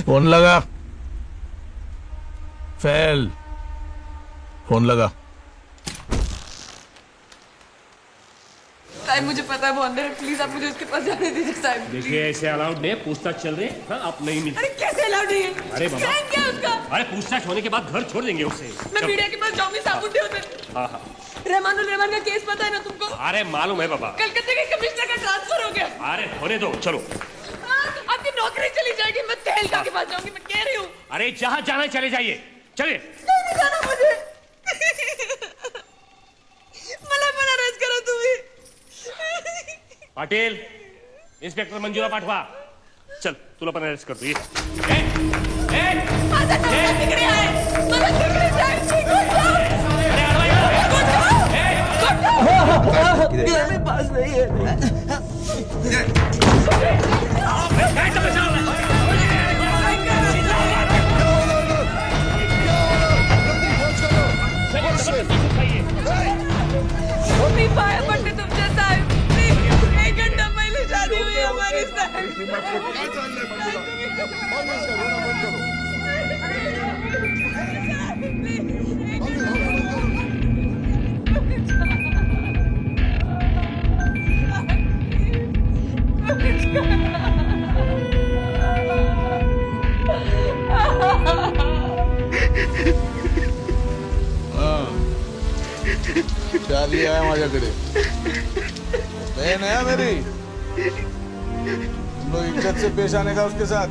फोन लगा। फेल। फोन लगा। साहब मुझे पता है वो अंदर है, प्लीज आप मुझे उसके पास जाने दीजिए साहब। देखिए ऐसे अलाउड नहीं है, पूछताछ चल रही है। आप नहीं मिल। अरे कैसे अलाउड नहीं है? अरे बाबा साइन क्या है उसका? अरे पूछताछ होने के बाद घर छोड़ देंगे उसे। मैं मीडिया के पास जाऊंगी, साबुन दे उधर। हाँ हाँ रहमान का केस पता है ना तुमको? अरे मालूम है बाबा। कलकत्ते के कमिश्नर का ट्रांसफर हो गया। अरे होने दो, चलो। आपकी नौकरी चली जाएगी। मैं तहलका के पास जाऊंगी, मैं कह रही हूँ। अरे जहाँ जाना है चले जाइए, चलिए। नहीं जाना मुझे। मला पण अरेस्ट करा तुम्ही। पाटील, इंस्पेक्टर मंजुला पाठवा। चल तुला पण अरेस्ट करतो। माझा नवरा तिकडे आहे, मला तिकडे जायचंय। मेरे पास नहीं है। पाया पड़ते तुमच्या साहेब, एक घंटा पहले शादी हुई हमारी चाली आहे माझ्याकडे, बहन है मेरी। तुम लोग इज्जत से पेश आने का उसके साथ।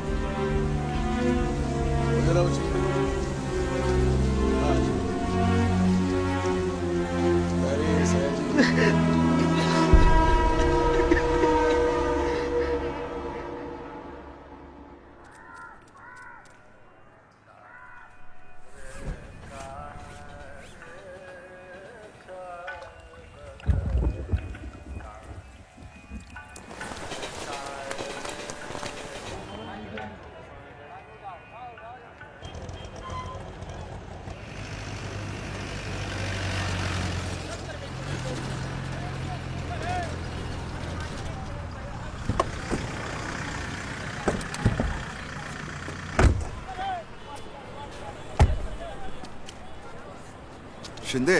शिंदे,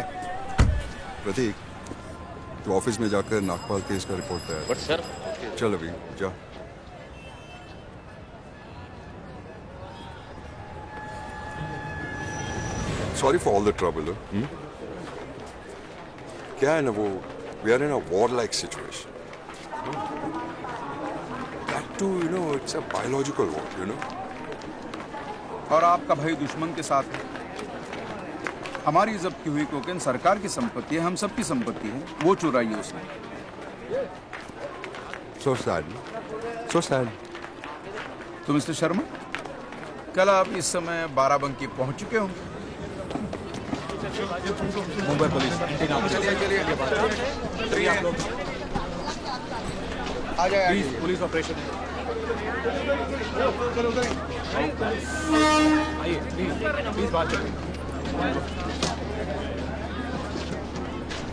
प्रतीक, तू ऑफिस में जाकर नागपाल केस का रिपोर्ट तैयार कर। बट सर चल अभी जा। Sorry for all the trouble. क्या है ना वो, we are in a war like situation. That to you know it's a biological war, you know. और आपका भाई दुश्मन के साथ है। हमारी जब्त की हुई कोकेन सरकार की संपत्ति है, हम सबकी संपत्ति है, वो चुराई है उसने। So sad. So sad. तो मिस्टर शर्मा, कल आप इस समय बाराबंकी पहुंच चुके होंगे। मुंबई पुलिस चलिए आ जाए पुलिस ऑपरेशन। आइए प्लीज बात करें।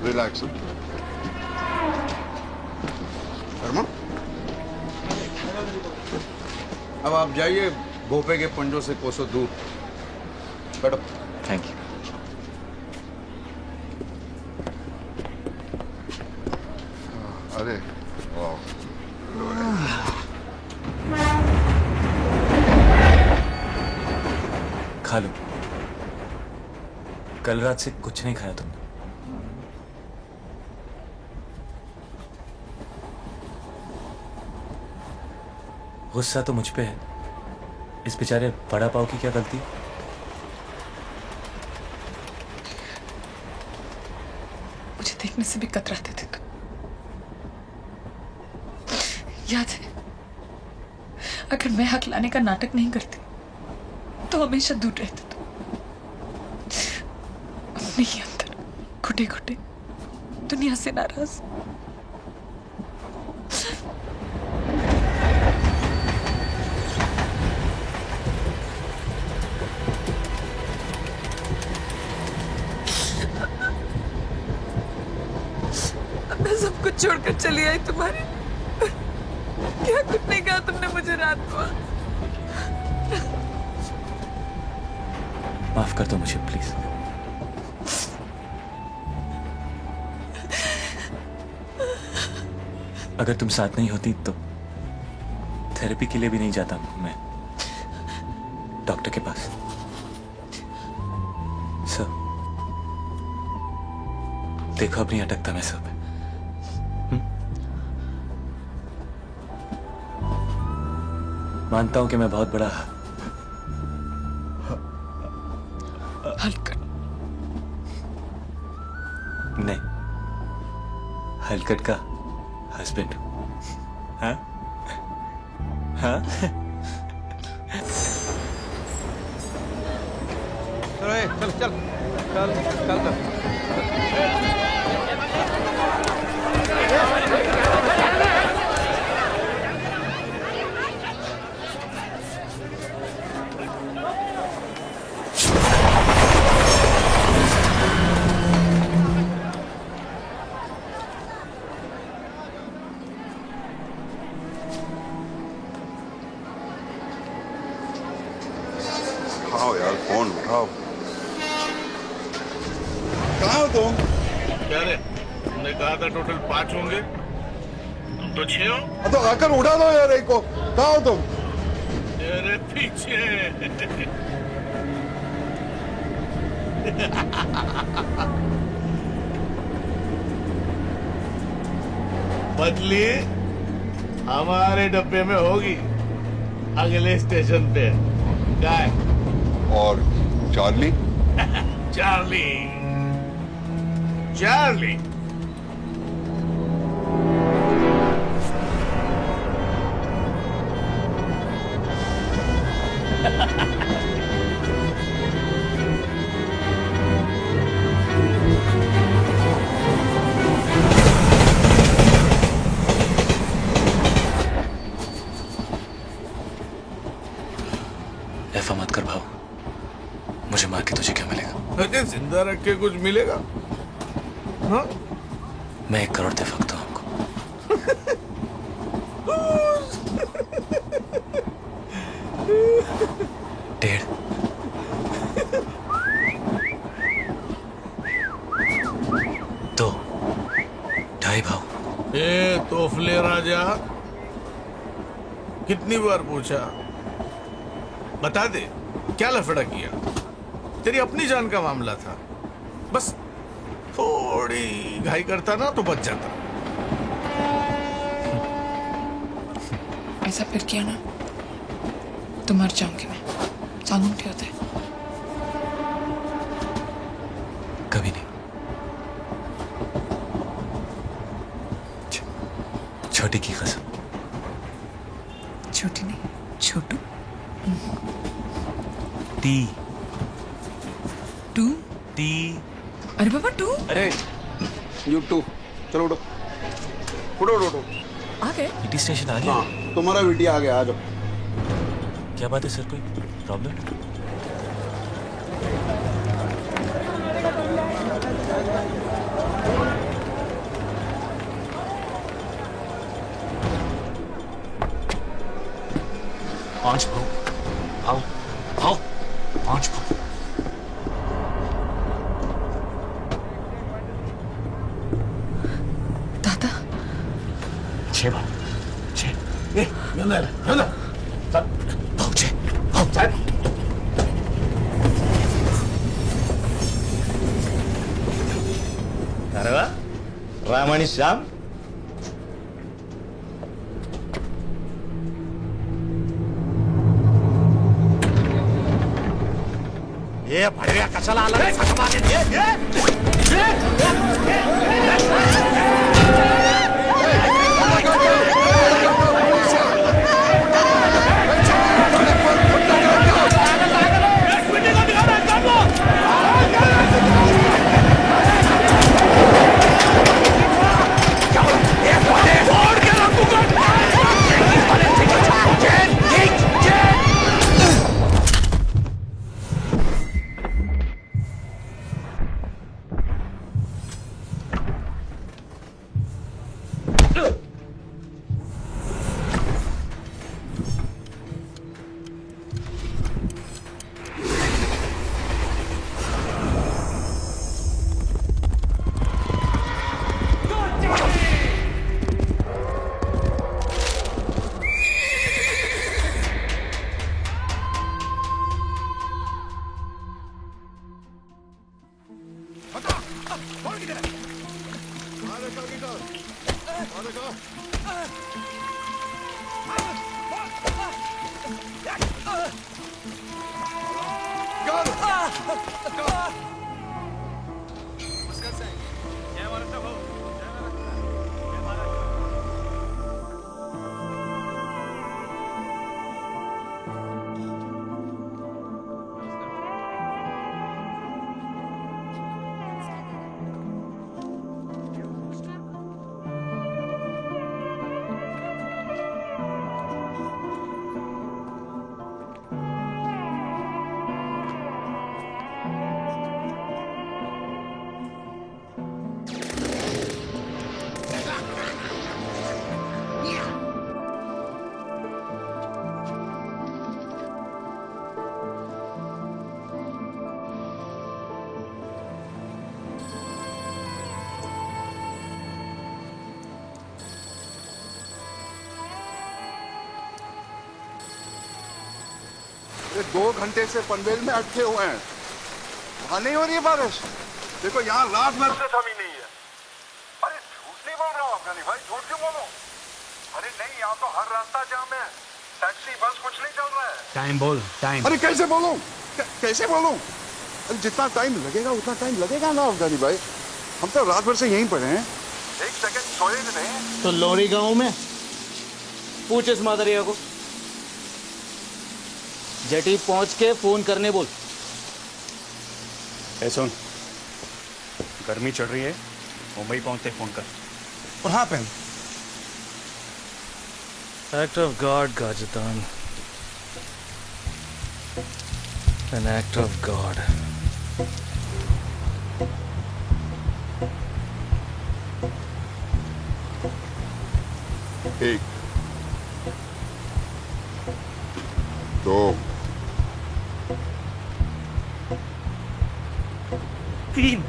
रिलैक्स शर्मा। अब आप जाइए भोपे के पंजों से कोसों दूर। बैठो। Thank you. अरे वाह, खा लो। कल रात से कुछ नहीं खाया तुमने। गुस्सा तो मुझ पे है। इस बेचारे बड़ा पाव की क्या गलती? मुझे देखने से भी कतराते थे तुम, याद है? अगर मैं हक लाने का नाटक नहीं करती तो हमेशा दूर रहते तुम। अपने ही अंदर घुटे घुटे दुनिया से नाराज। मैं सब कुछ छोड़कर चली आई तुम्हारे। क्या कुछ नहीं कहा तुमने मुझे रात को। माफ कर दो मुझे प्लीज। अगर तुम साथ नहीं होती तो थेरेपी के लिए भी नहीं जाता मैं डॉक्टर के पास। सर देखो अब नहीं अटकता मैं सब। मानता हूं कि मैं बहुत बड़ा हलकट नहीं, हलकट का हस्बैंड। हाँ हाँ। चल चल चल चल चल। उठाओ यार, फोन उठाओ। कहाँ हो तुम? क्या रे, तुमने कहा था टोटल 5 होंगे, तुम तो 6 हो। तो आकर उठा दो यार एक को। कहाँ हो तुम? तेरे पीछे। बदली हमारे डब्बे में होगी अगले स्टेशन पे। काय और चार्ली? चार्ली चार्ली ऐसा मत कर भाव, मुझे मार के तुझे क्या मिलेगा? अरे जिंदा रख के कुछ मिलेगा? हाँ? मैं 1 करोड़ दे सकता हूँ आपको। डेढ़। दो। ढाई भाव। ए तोफले राजा, कितनी बार पूछा? बता दे, क्या लफड़ा किया? तेरी अपनी जान का मामला था, बस थोड़ी घाई करता ना तो बच जाता। ऐसा फिर किया ना तो मर जाऊंगी मैं। कानून क्या होता है? कभी नहीं। छोटी की कसम। छोटी नहीं, छोटू। टी। टू? टी। अरे बाबा टू? अरे यू टू, चलो उठो उठो उठो उठो। आ गए? ईटी स्टेशन आ गया? हाँ, तुम्हारा वीटी आ गया, आ जाओ। क्या बात है सर, कोई प्रॉब्लम? पांच भाव। आओ आओ, 5 भाव। दादा 6 भाव। 6। भाव 6 भाव। अरे वा, राम आणि श्याम. ये भडव्या कशाला आला रे सगळं? ये 2 घंटे से पनवेल में अटके हुए हैं, वहां नहीं हो रही है बारिश। देखो यहाँ रात भर से थमी नहीं है। अरे झूठ नहीं बोल रहा हूँ अफगानी भाई, झूठ क्यों बोलूं? अरे नहीं, यहाँ तो हर रास्ता जाम है, टैक्सी बस कुछ नहीं चल रहा है। टाइम बोल, टाइम। अरे कैसे बोलूं, कैसे बोलूं? अरे जितना टाइम लगेगा उतना टाइम लगेगा ना अफगानी भाई, हम तो रात भर से यहीं पड़े हैं। 1 सेकंड सोए भी नहीं। तो लोरी गांव में पूछ इस मादरिया को. जेटी पहुंच के फोन करने बोल। ए सुन, गर्मी चढ़ रही है, मुंबई पहुंचते फोन कर। और हाँ pen, Act of God, Gajetan. An act of God. एक, दो, 3,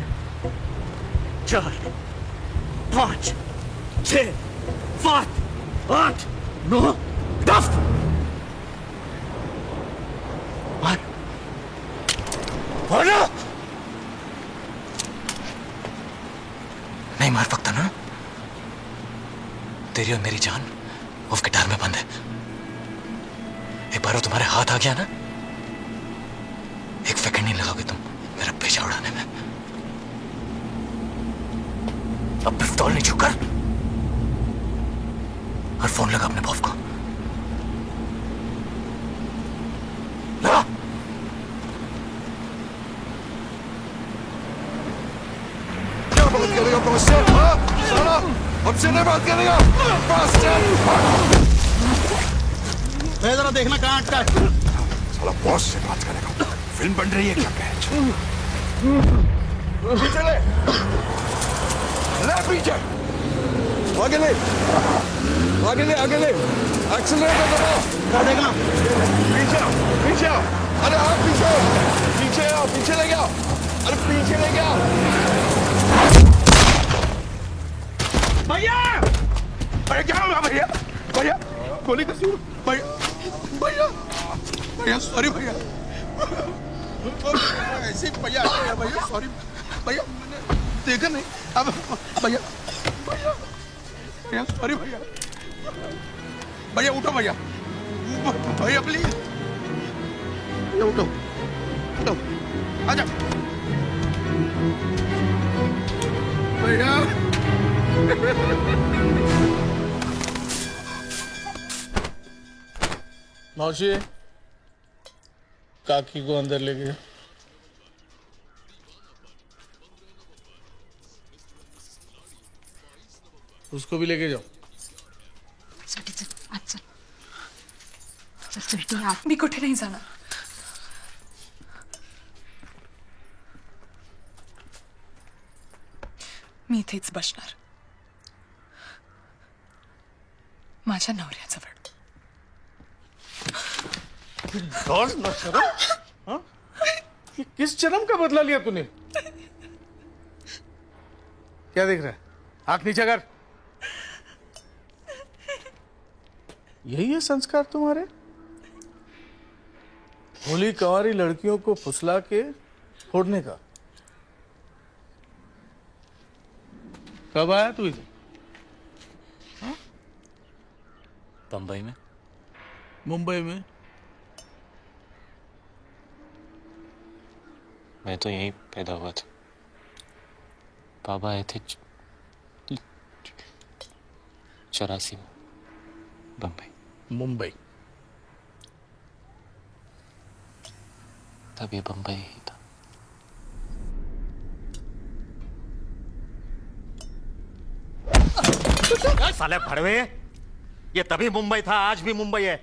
4, 5, 6, 7, 8, 9, 10। मारो। नहीं मार सकता ना? तेरी और मेरी जान उस गिटार में बंद है। एक बार वो तुम्हारे हाथ आ गया ना, एक सेकंड नहीं लगाओगे तुम मेरा पेशा उड़ाने में। अब पिस्तौल नहीं छू कर और फोन लगा अपने बॉस को। लगा। क्या बात करेगा बॉस? साला हमसे नहीं बात करेगा। जरा देखना कहाँ अटका है। साला बॉस से बात करेगा। फिल्म बन रही है क्या? कैच पीछे ले, ले पीछे, आगे ले, आगे ले, आगे ले, एक्सीलरेटर दबाओ। कहाँ देगा? पीछे आओ, पीछे आओ। अरे आप पीछे आओ, पीछे आओ, पीछे ले गया। अरे पीछे ले गया। भैया, भैया क्या हुआ भैया? भैया गोली कैसी हुई? भैया, भैया, भैया सॉरी भैया, ऐसे भैया भैया सॉरी भैया, मैंने देखा नहीं। अब भैया, भैया, भैया सॉरी भैया, भैया उठो भैया, भैया प्लीज, भैया उठो, उठो, आजा भैया। मौसी, काकी को अंदर ले गए। उसको भी लेके जाओ। मी कुठे नाही जाणार. मी इथेच बसणार माझ्या नवऱ्याजवळ. हाँ? ये किस जन्म का बदला लिया तूने? क्या देख रहा है? हाथ नीचे कर। यही है संस्कार तुम्हारे? भोली कंवारी लड़कियों को फुसला के फोड़ने का। कब आया तू इधर? बंबई में। मुंबई में? मैं तो यहीं पैदा हुआ था। पापा आए थे 84 में बंबई। मुंबई। तब ये बंबई ही था। साले भड़वे, ये तभी मुंबई था, आज भी मुंबई है।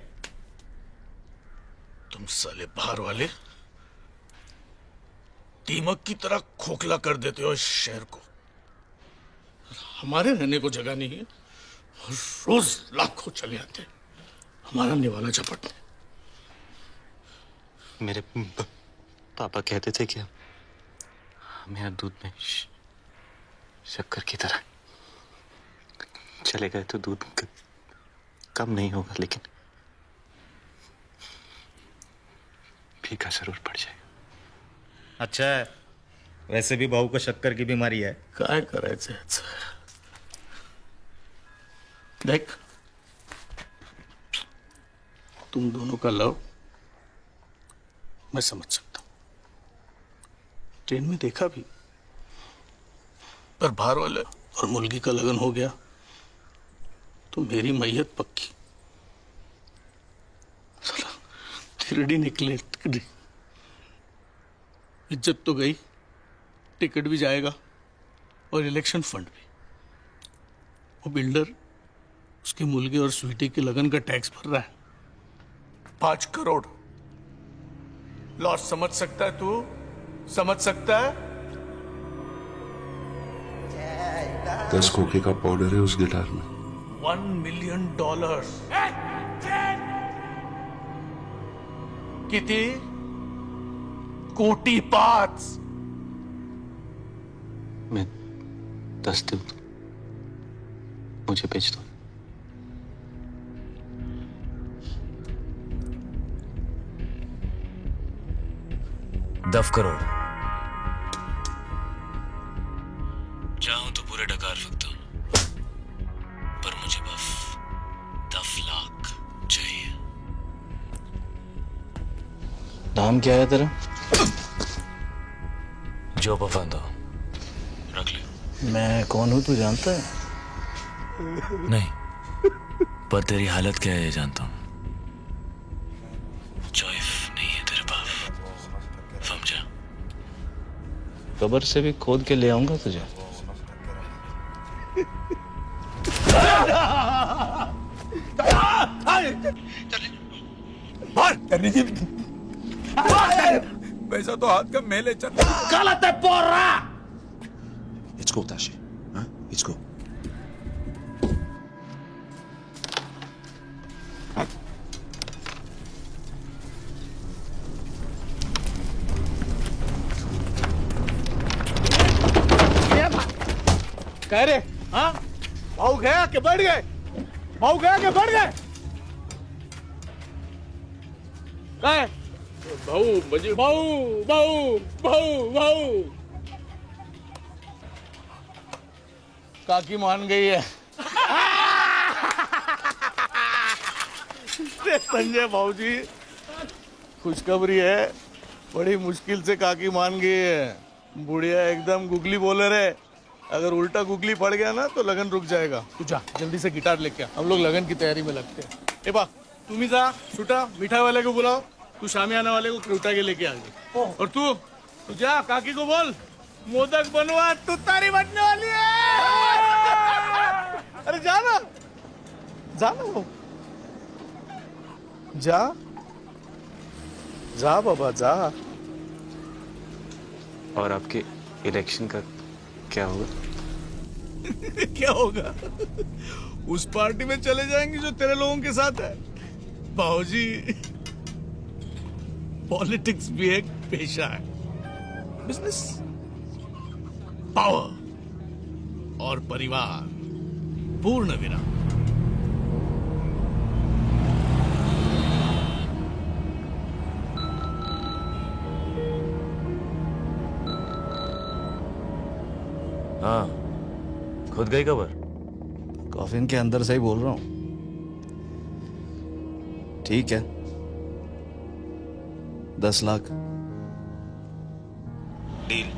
तुम साले बाहर वाले दीमक की तरह खोखला कर देते हो इस शहर को। हमारे रहने को जगह नहीं है, रोज लाखों चले आते हमारा निवाला झपटने। मेरे पापा कहते थे कि हमें दूध में शक्कर की तरह चले गए तो दूध कम नहीं होगा, लेकिन फीका जरूर पड़ जाएगा। अच्छा है, वैसे भी बहू को शक्कर की बीमारी है। काय करायचं याचं? देख, तुम दोनों का लव मैं समझ सकता हूं, ट्रेन में देखा भी, पर बाहर वाले और मुलगी का लगन हो गया तो मेरी मैयत पक्की। साला शिरडी निकले इज्जत तो गई, टिकट भी जाएगा और इलेक्शन फंड भी। वो बिल्डर उसके मुर्गे और स्वीटी के लगन का टैक्स भर रहा है 5 करोड़। लॉस समझ सकता है तू? समझ सकता है? 10 खोखे का पाउडर है उस गिटार में। $1 million। किती? कोटी 5। मैं 10 दूँ, मुझे बेच दो। $10 करोड़ चाहूं तो पूरे डकार सकता हूं, पर मुझे बस 10 लाख चाहिए। नाम क्या है तेरा? जो पसंद हो रख ले। मैं कौन हूँ तू जानता है? नहीं, पर तेरी हालत क्या है ये जानता हूं। चॉइस नहीं है तेरे पास, समझा? कब्र से भी खोद के ले आऊंगा तुझे। वैसा तो हाथ का मेले चल गलत है पोरा। Let's go, Tashi. Huh? Let's go. कह रहे हाँ भाऊ गया कि बढ़ गए? भाऊ गया कि बढ़ गए? कहे भाऊ मजे भाऊ भाऊ भाऊ भाऊ काकी मान गई है। संजय भाऊ जी खुशखबरी है, बड़ी मुश्किल से काकी मान गई है। बुढ़िया एकदम गुगली बोले रहे, अगर उल्टा गुगली पड़ गया ना तो लगन रुक जाएगा। तू जा जल्दी से गिटार लेके आ, हम लोग लगन की तैयारी में लगते हैं। ए बा तुम ही जा छूटा, मिठाई वाले को बुलाओ, तू शामियाना वाले को क्रूटा के लेके आ गई। और तू जा काकी को बोल मोदक बनवा, तू तारी बनने वाली है। अरे जाना जाना जा जा बाबा जा। और आपके इलेक्शन का क्या होगा? क्या होगा? उस पार्टी में चले जाएंगे जो तेरे लोगों के साथ है। बाबूजी पॉलिटिक्स भी एक पेशा है, बिजनेस, पावर और परिवार पूर्ण विराम। हाँ, खुद गई खबर? कॉफिन के अंदर से ही बोल रहा हूँ। ठीक है, 10 लाख डील।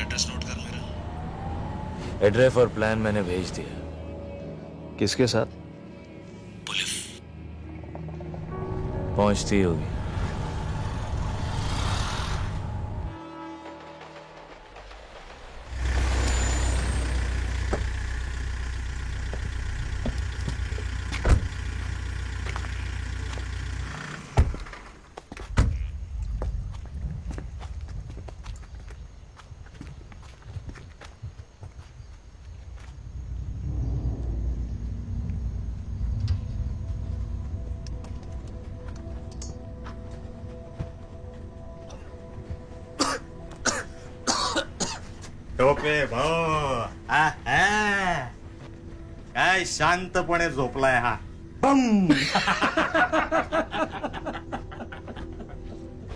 एड्रेस नोट कर मेरा। एड्रेस और प्लान मैंने भेज दिया। किसके साथ? पुलिस पहुंचती होगी। टोपे भाऊ काय शांतपणे झोपलाय हा। बम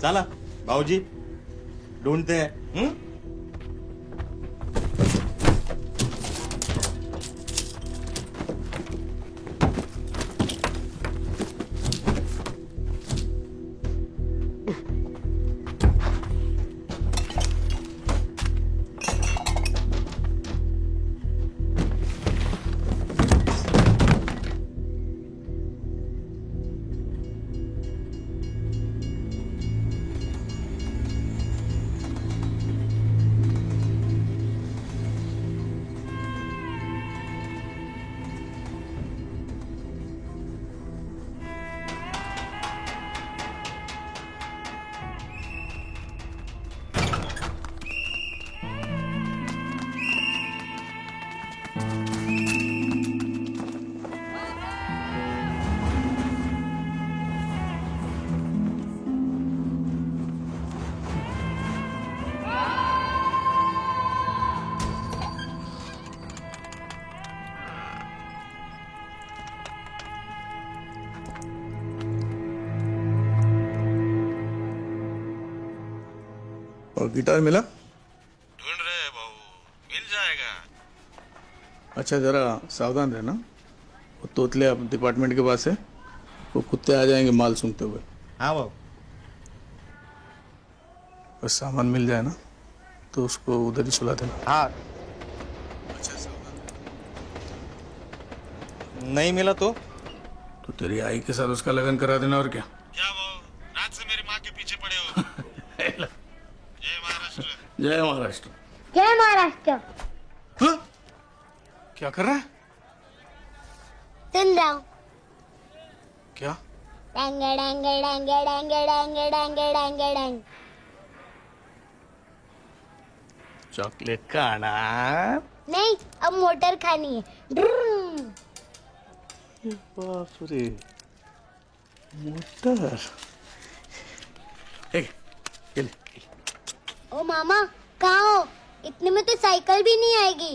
चला भाऊजी ढूंढते हैं। और गिटार मिला? ढूंढ रहे हैं बाबू, मिल जाएगा। अच्छा जरा सावधान रहना, वो तोतले अब डिपार्टमेंट के पास है, वो कुत्ते आ जाएंगे माल सूंघते हुए। हाँ बाबू। बस सामान मिल जाए ना तो उसको उधर ही सुला देना। हाँ। अच्छा सावधान। नहीं मिला तो तेरी आई के साथ उसका लगन करा देना और क्या। क्या बाबू, रात से मेरी माँ के पीछे पड़े हो। जय महाराष्ट्र। जय महाराष्ट्र। जय महाराष्ट्र। हाँ? क्या कर रहा है? सुन रहा हूँ। क्या? डांग डांग डांग डांग डांग डांग डांग डांग। चॉकलेट खाना? नहीं, अब मोटर खानी है। ड्रुम। बाप रे, मोटर। ये ले। ओ मामा, कहाँ हो? इतने में तो साइकिल भी नहीं आएगी।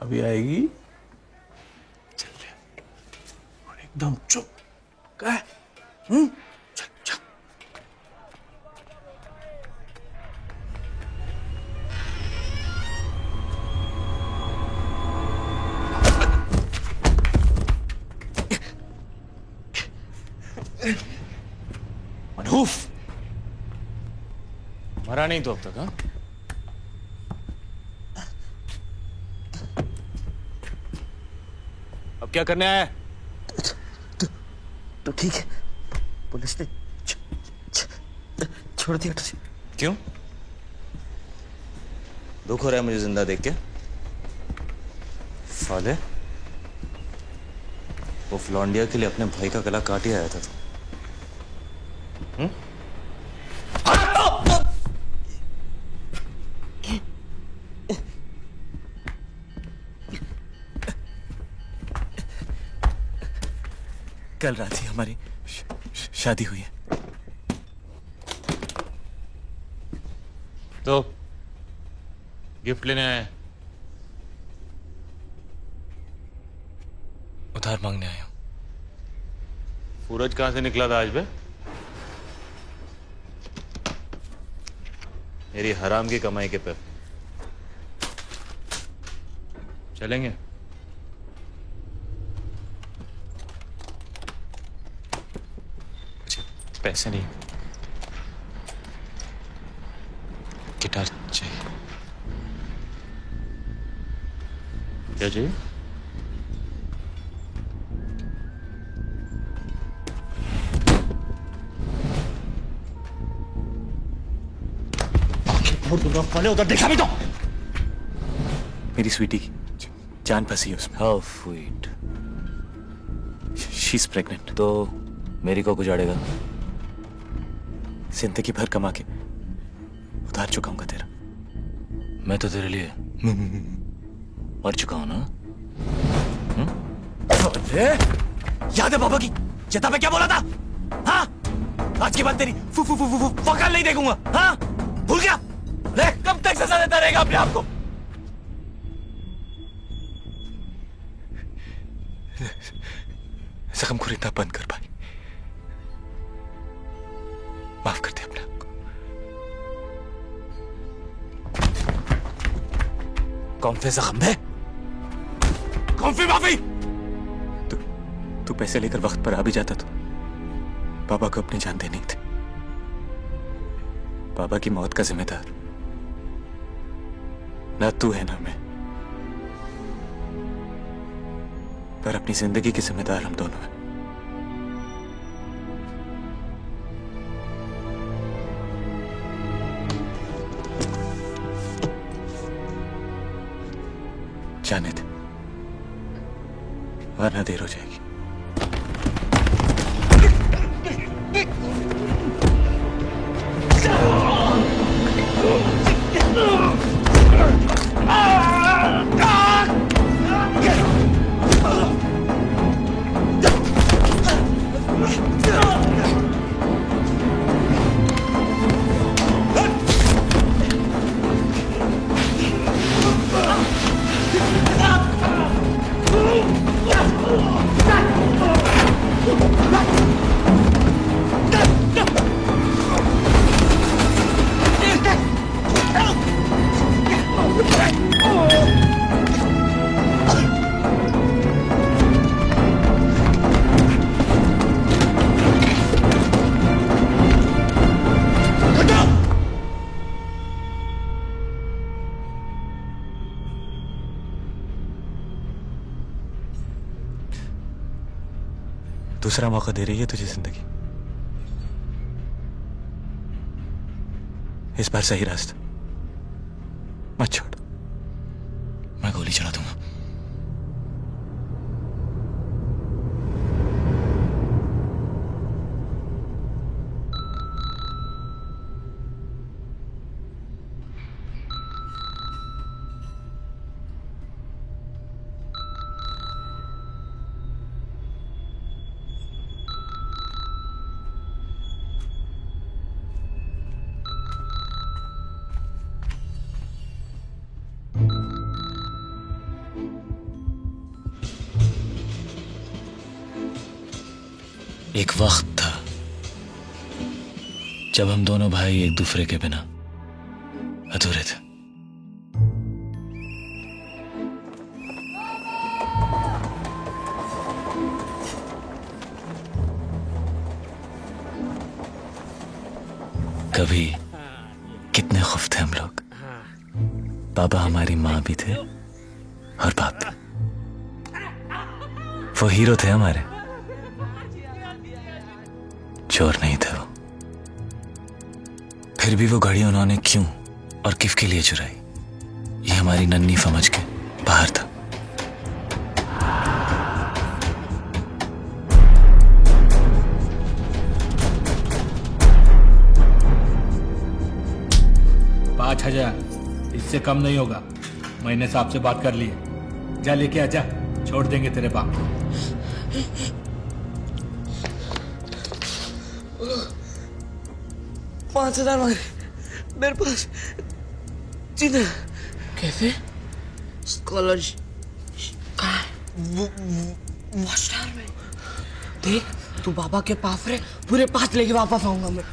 अभी आएगी। चल ले। और एकदम चुप। क्या है? चल चल। मनहूफ मरा नहीं तो अब तक? हाँ, अब क्या करने आया है? तो ठीक है, पुलिस ने छोड़ दिया तुझे। क्यों? दुख हो रहा है मुझे जिंदा देख के? साले, वो फ्लॉन्डिया के लिए अपने भाई का गला काट ही आया था तू। कल रात ही हमारी शादी हुई है। तो गिफ्ट लेने आए? उधार मांगने आया हूं। सूरज कहां से निकला था आज बे? मेरी हराम की कमाई के पे चलेंगे? मुझे पैसे नहीं, गिटार चाहिए। क्या चाहिए? उधर देखा भी तो। मेरी स्वीटी की जान फंसी है उसमें। How sweet. She is pregnant. तो मेरी को गुजारेगा? जिंदगी भर कमा के उधार चुकाऊंगा तेरा। मैं तो तेरे लिए मर चुका हूं ना। याद है बाबा की चिता पे क्या बोला था? हाँ, आज के बाद तेरी फकल नहीं देखूंगा। हाँ, भूल गया? कब तक सजा देता रहेगा अपने आप को? जख्म को इतना बंद कर भाई, माफ कर दे अपने आप को। कौन से जख्म है? कौन सी माफी? तू पैसे लेकर वक्त पर आ भी जाता तो बाबा को अपनी जान देनी थी। बाबा की मौत का जिम्मेदार ना तू है ना मैं, पर अपनी जिंदगी की जिम्मेदार हम दोनों हैं। जाने दे, वरना देर हो जाएगी। Stop! दूसरा मौका दे रही है तुझे जिंदगी। इस बार सही रास्ता मत छोड़, मैं गोली चला दूंगा। एक वक्त था जब हम दोनों भाई एक दूसरे के बिना अधूरे थे। कभी कितने खुश थे हम लोग। बाबा हमारी माँ भी थे और बाप भी। वो हीरो थे हमारे, चोर नहीं थे वो। फिर भी वो घड़ी उन्होंने क्यों और किस के लिए चुराई, ये हमारी नन्ही समझ के बाहर था। पाँच 5,000 इससे कम नहीं होगा। मैंने साहब से बात कर ली है। जा लेके आजा, छोड़ देंगे तेरे बाप को। 5,000 मांगे मेरे पास जीना। कैसे? स्कॉलरशिप मास्टर में देख, तू बाबा के पास रहे, पूरे 5 लेके वापस आऊंगा मैं।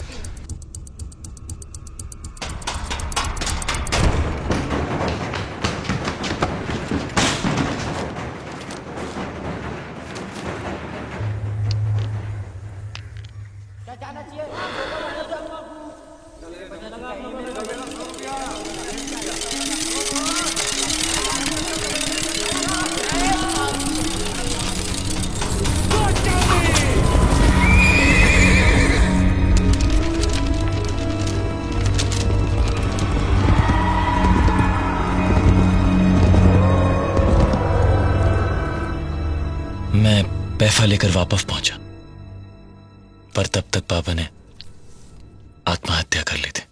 मैं पैसा लेकर वापस पहुंचा, पर तब तक पापा ने आत्महत्या कर ली थी।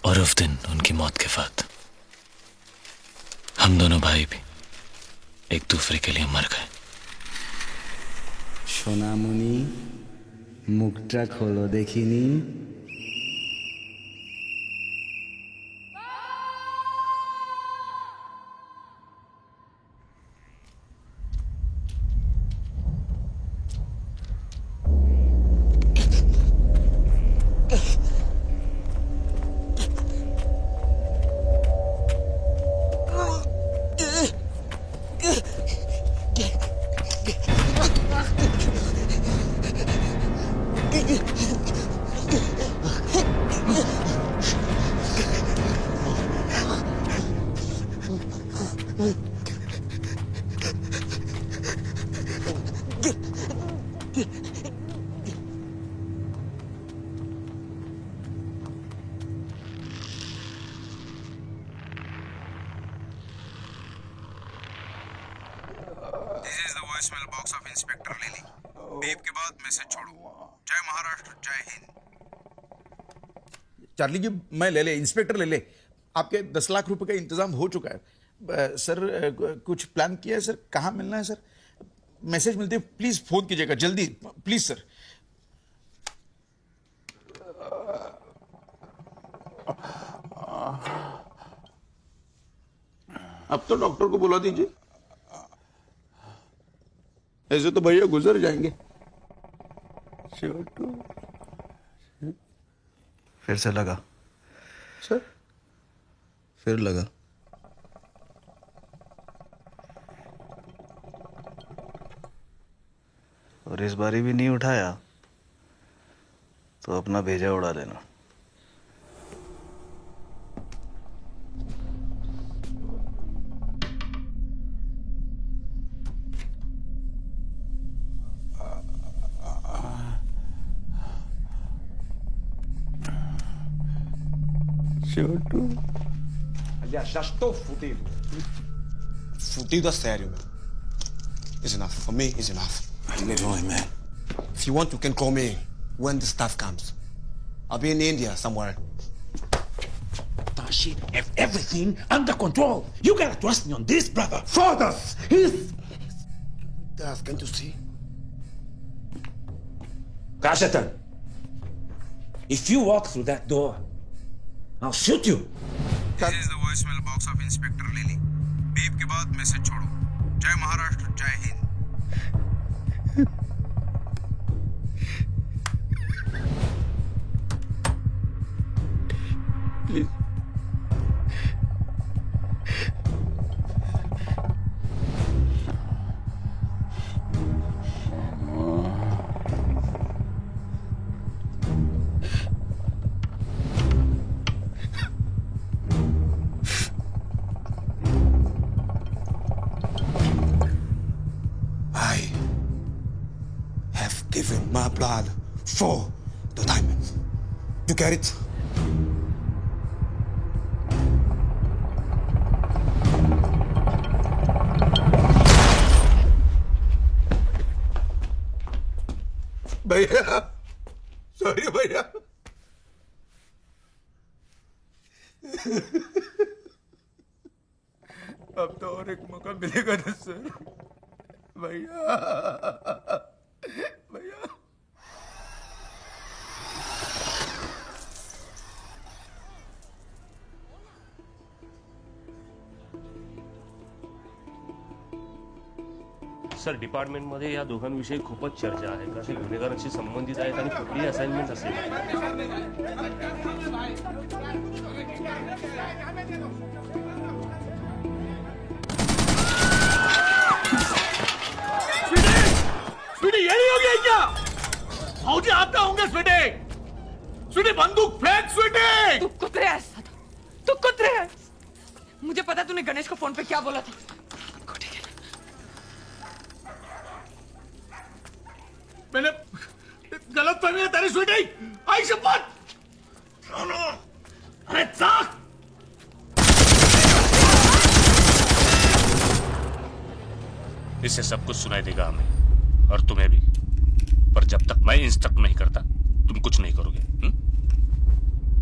और उस दिन उनकी मौत के बाद हम दोनों भाई भी एक दूसरे के लिए मर गए। সোনামণি মুখটা খোলো দেখিনি। This is the voicemail box of inspector लेली। बीप के बाद मैसेज छोड़ो। जय महाराष्ट्र, जय हिंद। चार्ली जी, मैं ले इंस्पेक्टर ले आपके 10 लाख रुपए का इंतजाम हो चुका है। सर कुछ प्लान किया है सर? कहाँ मिलना है सर? मैसेज मिलते प्लीज फोन कीजिएगा जल्दी, प्लीज सर। अब तो डॉक्टर को बुला दीजिए, ऐसे तो भैया गुजर जाएंगे। छोटू फिर से लगा सर, फिर लगा। और इस बारी भी नहीं उठाया तो अपना भेजा उड़ा देना। Chotu. Aliás, já estou fudido. Fudido a sério, meu. It's enough. For me, it's enough. Leave me, man. If you want, you can call me when the stuff comes. I'll be in India somewhere. Tashi, have everything under control. You gotta trust me on this, brother. Fathers, he's... Dad, can't you see? Kashatan, if you walk through that door, I'll shoot you. This is the voicemail box of Inspector Lily. Beep के बाद message छोड़ो. जय महाराष्ट्र, जय Hind. Please. I have given my blood for the diamond. You get it? भैया sorry भैया अब तो और एक मौका मिलेगा ना सर भैया भैया सर डिपार्टमेंटमध्ये या दोघांविषयी खूपच चर्चा आहे कसे गुन्हेगारांशी संबंधित आहेत आणि कुठलीही असाइनमेंट असेल स्वीटी यही हो गया क्या? भाऊजी आता होंगे स्वीटी. स्वीटी बंदूक फेंक स्वीटी. तू कुतरे है तू कुतरे है. मुझे पता तूने गणेश को फोन पे क्या बोला था. मैंने गलत फहमी है तेरी स्वीटी. आई शपथ. अरे चाक. इससे सब कुछ सुनाई देगा हमें और तुम्हें भी पर जब तक मैं इंस्ट्रक्ट नहीं करता तुम कुछ नहीं करोगे.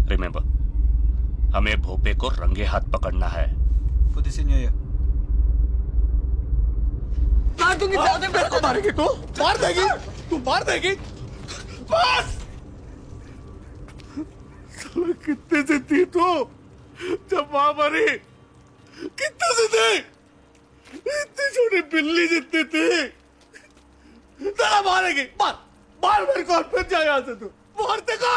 रिमेंबर हमें भोपे को रंगे हाथ पकड़ना है. मार दूंगी. मेरे को मारेगी तू. मार देगी तू. मार देगी बस. कितने से थी तू जब मां मरी. कितने से थे. इतनी छोटी बिल्ली जितनी थी. तेरा मारेगी. मार मार मेरे को. फिर जाए यहां से तू. मारते का.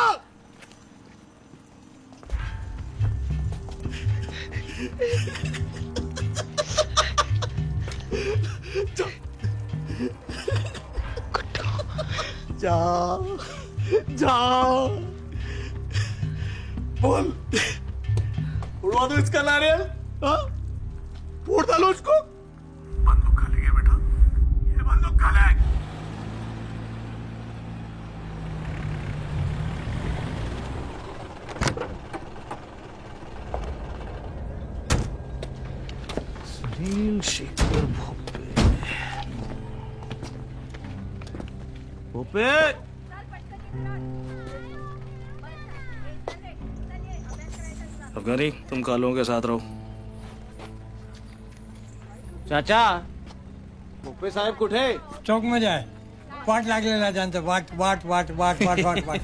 जा जा बोल. उड़वा दो इसका नारियल. हाँ फोड़ डालो उसको. बंदूक खा लेंगे बेटा. ये बंदूक खा ले. सुनील शेखर भोपे. भोपे अफगानी तुम कालों के साथ रहो. चाचा भोपे साहेब कुठे. चौक में जाए. वाट लागलेला त्यांचं. वाट वाट वाट वाट वाट वाट वाट.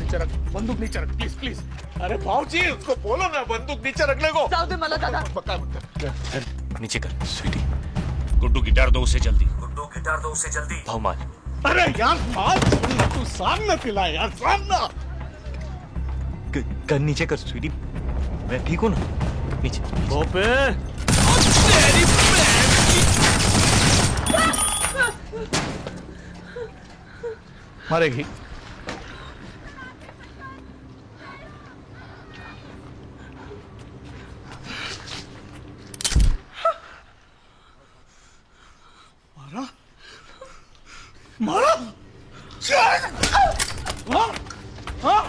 नीचे रख. बंदूक नीचे रख प्लीज प्लीज. अरे भाऊजी उसको बोलो ना बंदूक नीचे रखने को. जाऊ दे मला दादा. नीचे कर स्वीटी. गुड्डू गिटार दो उसे जल्दी. गुड्डू गिटार दो उसे जल्दी. भाव मार. अरे यार मार छोड़ना. तू सामने पिला यार. सामना कर नीचे कर स्वीटी. मैं ठीक हूं ना. नीचे भोपे. मारेगी. मारा मारा. हाँ हाँ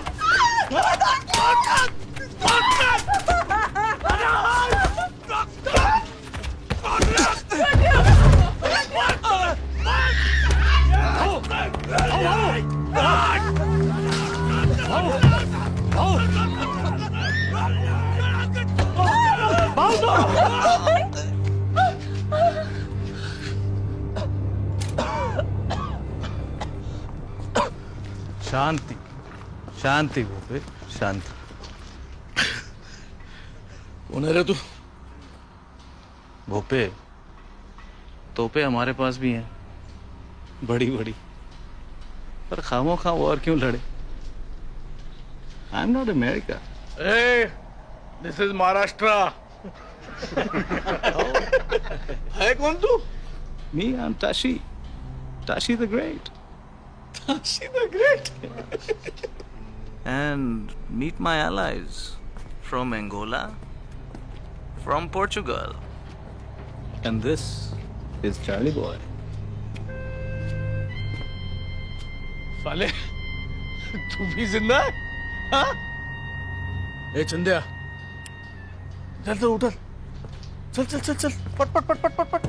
शांति शांति भूपे शांति। कौन है रे तू? भूपे तोपे हमारे पास भी हैं, बड़ी बड़ी, पर खामो खा वॉर क्यों लड़े? I am not America. ए, दिस इज महाराष्ट्र। है कौन तू? मी I am Tashi, Tashi the great. Tashi the Great. And meet my allies from Angola, from Portugal. And this is Charlie Boy. साले, तू भी जिंदा है? हाँ? ए चंद्या, चल तो उठल, चल चल चल चल, पट पट पट पट पट पट,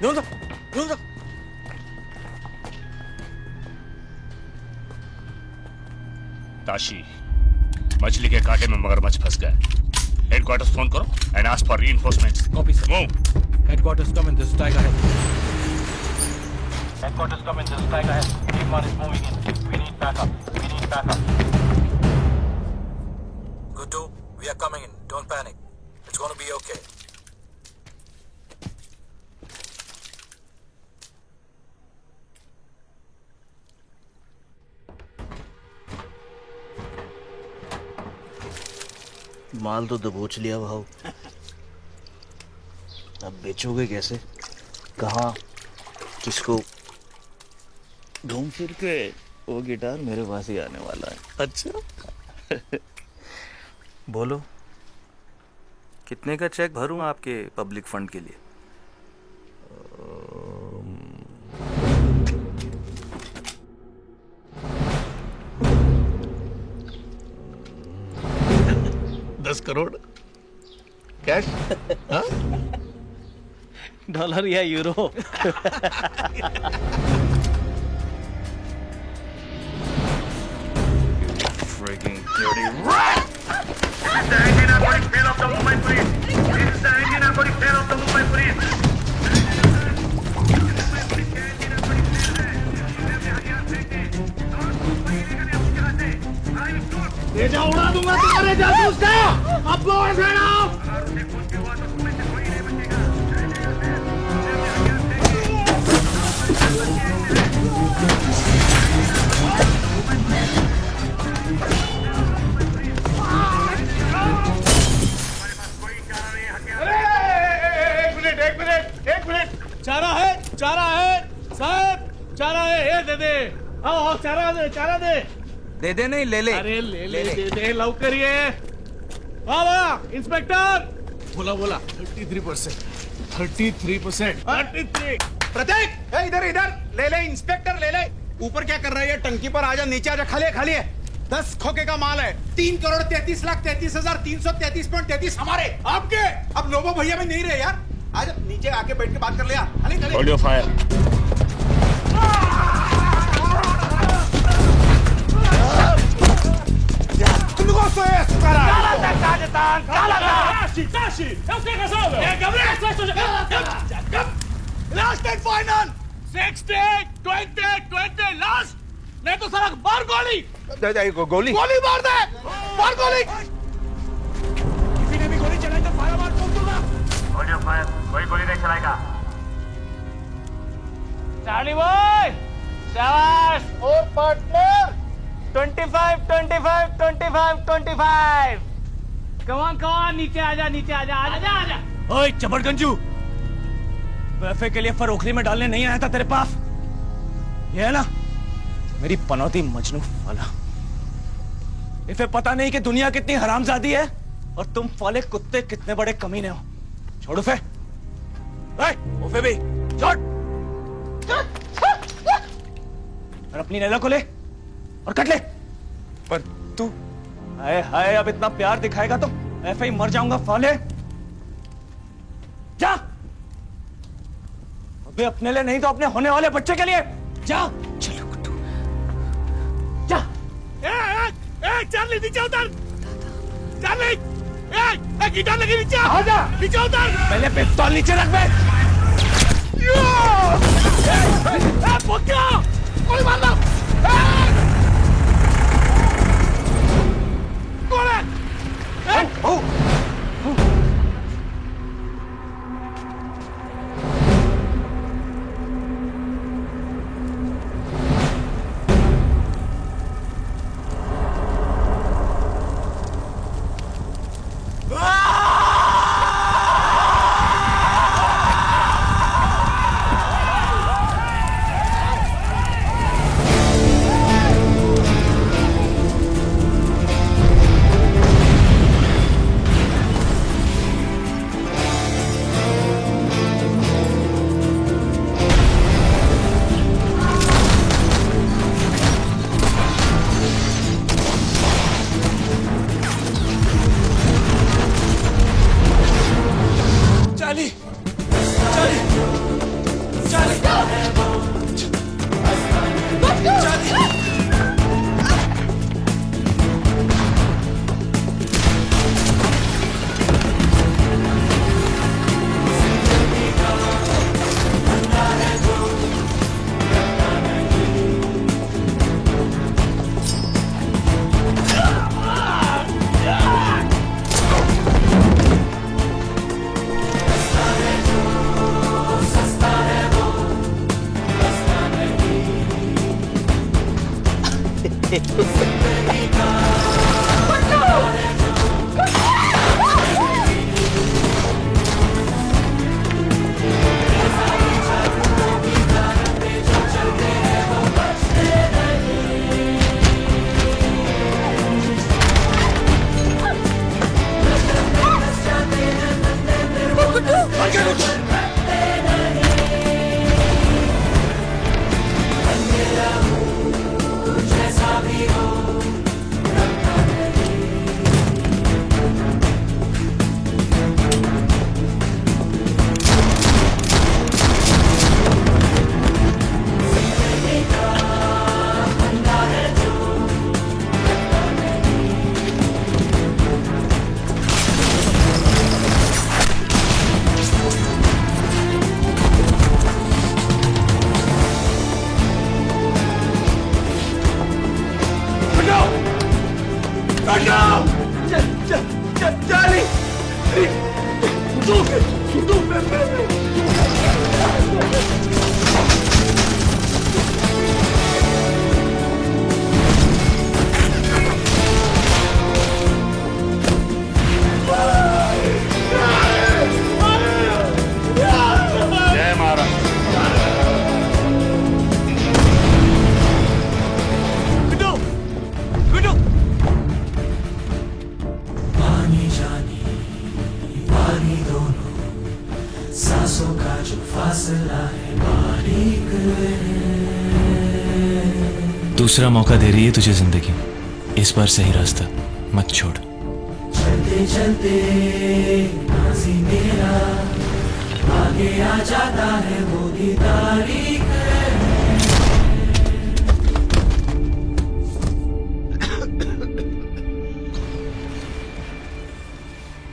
यूं जा। ताशी, मछली के कांटे में मगरमच्छ फंस गया। हेडक्वार्टर्स फोन करो and ask for reinforcements. Copy sir. Move. Headquarters come in, this is Tiger Head. Headquarters come in, this is Tiger Head. Team 1 is moving in. We need backup. Good 2, we are coming in. Don't panic. It's going to be okay. माल तो दबोच लिया भाव, अब बेचोगे कैसे? कहाँ, किसको? घूम फिर के वो गिटार मेरे पास ही आने वाला है। अच्छा बोलो, कितने का चेक भरूं आपके पब्लिक फंड के लिए? $10 करोड़ कैश? हाँ? डॉलर या euro? Freaking dirty rat! This is the Indianapolis tail of the Mumbai police. This is the Indianapolis tail of the Mumbai police. ये जा उड़ा दूंगा तुम्हारे जासूस का। अब गो एंड गेट आउट। एक मिनट। चारा है साहब, चारा है। ये दे दे। आओ चारा दे। दे दे नहीं, ले ले। अरे ले दे लवकर ये। वाह इंस्पेक्टर। बोला 33%। 33%। प्रत्येक इधर ले इंस्पेक्टर ले। ऊपर क्या कर रहा है ये? टंकी पर आजा, नीचे आजा। खाली है। 10 खोखे का माल है। 3,33,33,333.33 हमारे, आपके। अब लोबो भैया में नहीं रहे यार। आज नीचे आके बैठ के बात कर लिया। Hold your fire. Tashi, eu sei casado. É, Gabriel, last and final. 60, 20, last. नहीं तो सारा मार गोली मार दे। मार गोली। किसी ने भी गोली चलाई तो फायर मार दूंगा। Hold your fire. कोई गोली नहीं चलाएगा। चार्ली बॉय, शाबाश। और पार्टनर 25 कमान नीचे आजा। ओए चबड़गंजू, वैफे के लिए फरोखरी में डालने नहीं आया था तेरे पास। ये है ना मेरी पनौती मजनू वाला। इसे पता नहीं कि दुनिया कितनी हरामजादी है और तुम फाले कुत्ते कितने बड़े कमीने हो। छोड़ उसे। उसे भी छोड़। और अपनी नैला को ले और कट ले। पर हाय हाय, अब इतना प्यार दिखाएगा तो ऐसे ही मर जाऊंगा साले। जा, अबे अपने लिए नहीं तो अपने होने वाले बच्चे के लिए जा। चलो गुड्डू जा। चार्ली नीचे उतर। चार्ली, गिटार लगी नीचे आ जा। नीचे उतर। पहले पिस्तौल नीचे रख बे। पक्का गोली मार लो। कौन है? चाली, चाली, चाली, चाली। जय महाराज। गुड्डू, गुड्डू। पानी जानी पानी दोनों सांसों का जो फासला है बारीक है। दूसरा मौका दे रही है तुझे जिंदगी, इस बार सही रास्ता मत छोड़। चलते चलते नाज़ी मेरा आगे आ जाता है वो भी तारीख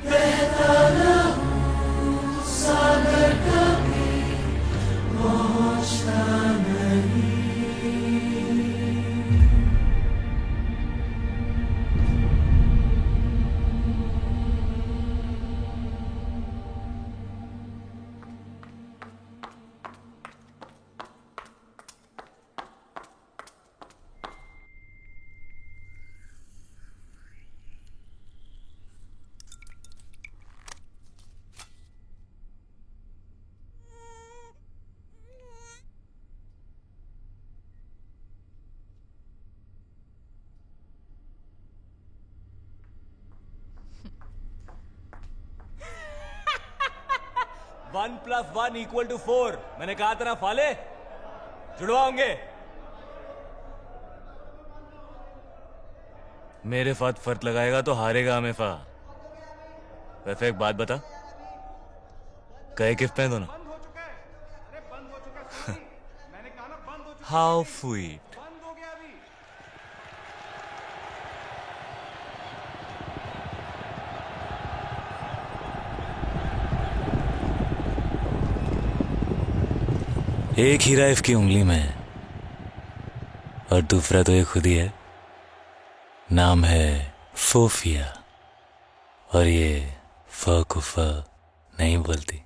बहता ना हूँ सागर कभी पहुँचता नहीं। One plus one equal to 4। मैंने कहा तेरा फाले जुड़वा होंगे। मेरे साथ फर्क लगाएगा तो हारेगा हमेशा। वैसे एक बात बता, कहे किस पे दोनों? How sweet. एक हीरा इसकी उंगली में है और दूसरा तो ये खुद ही है। नाम है सोफिया और ये फ को फ नहीं बोलती।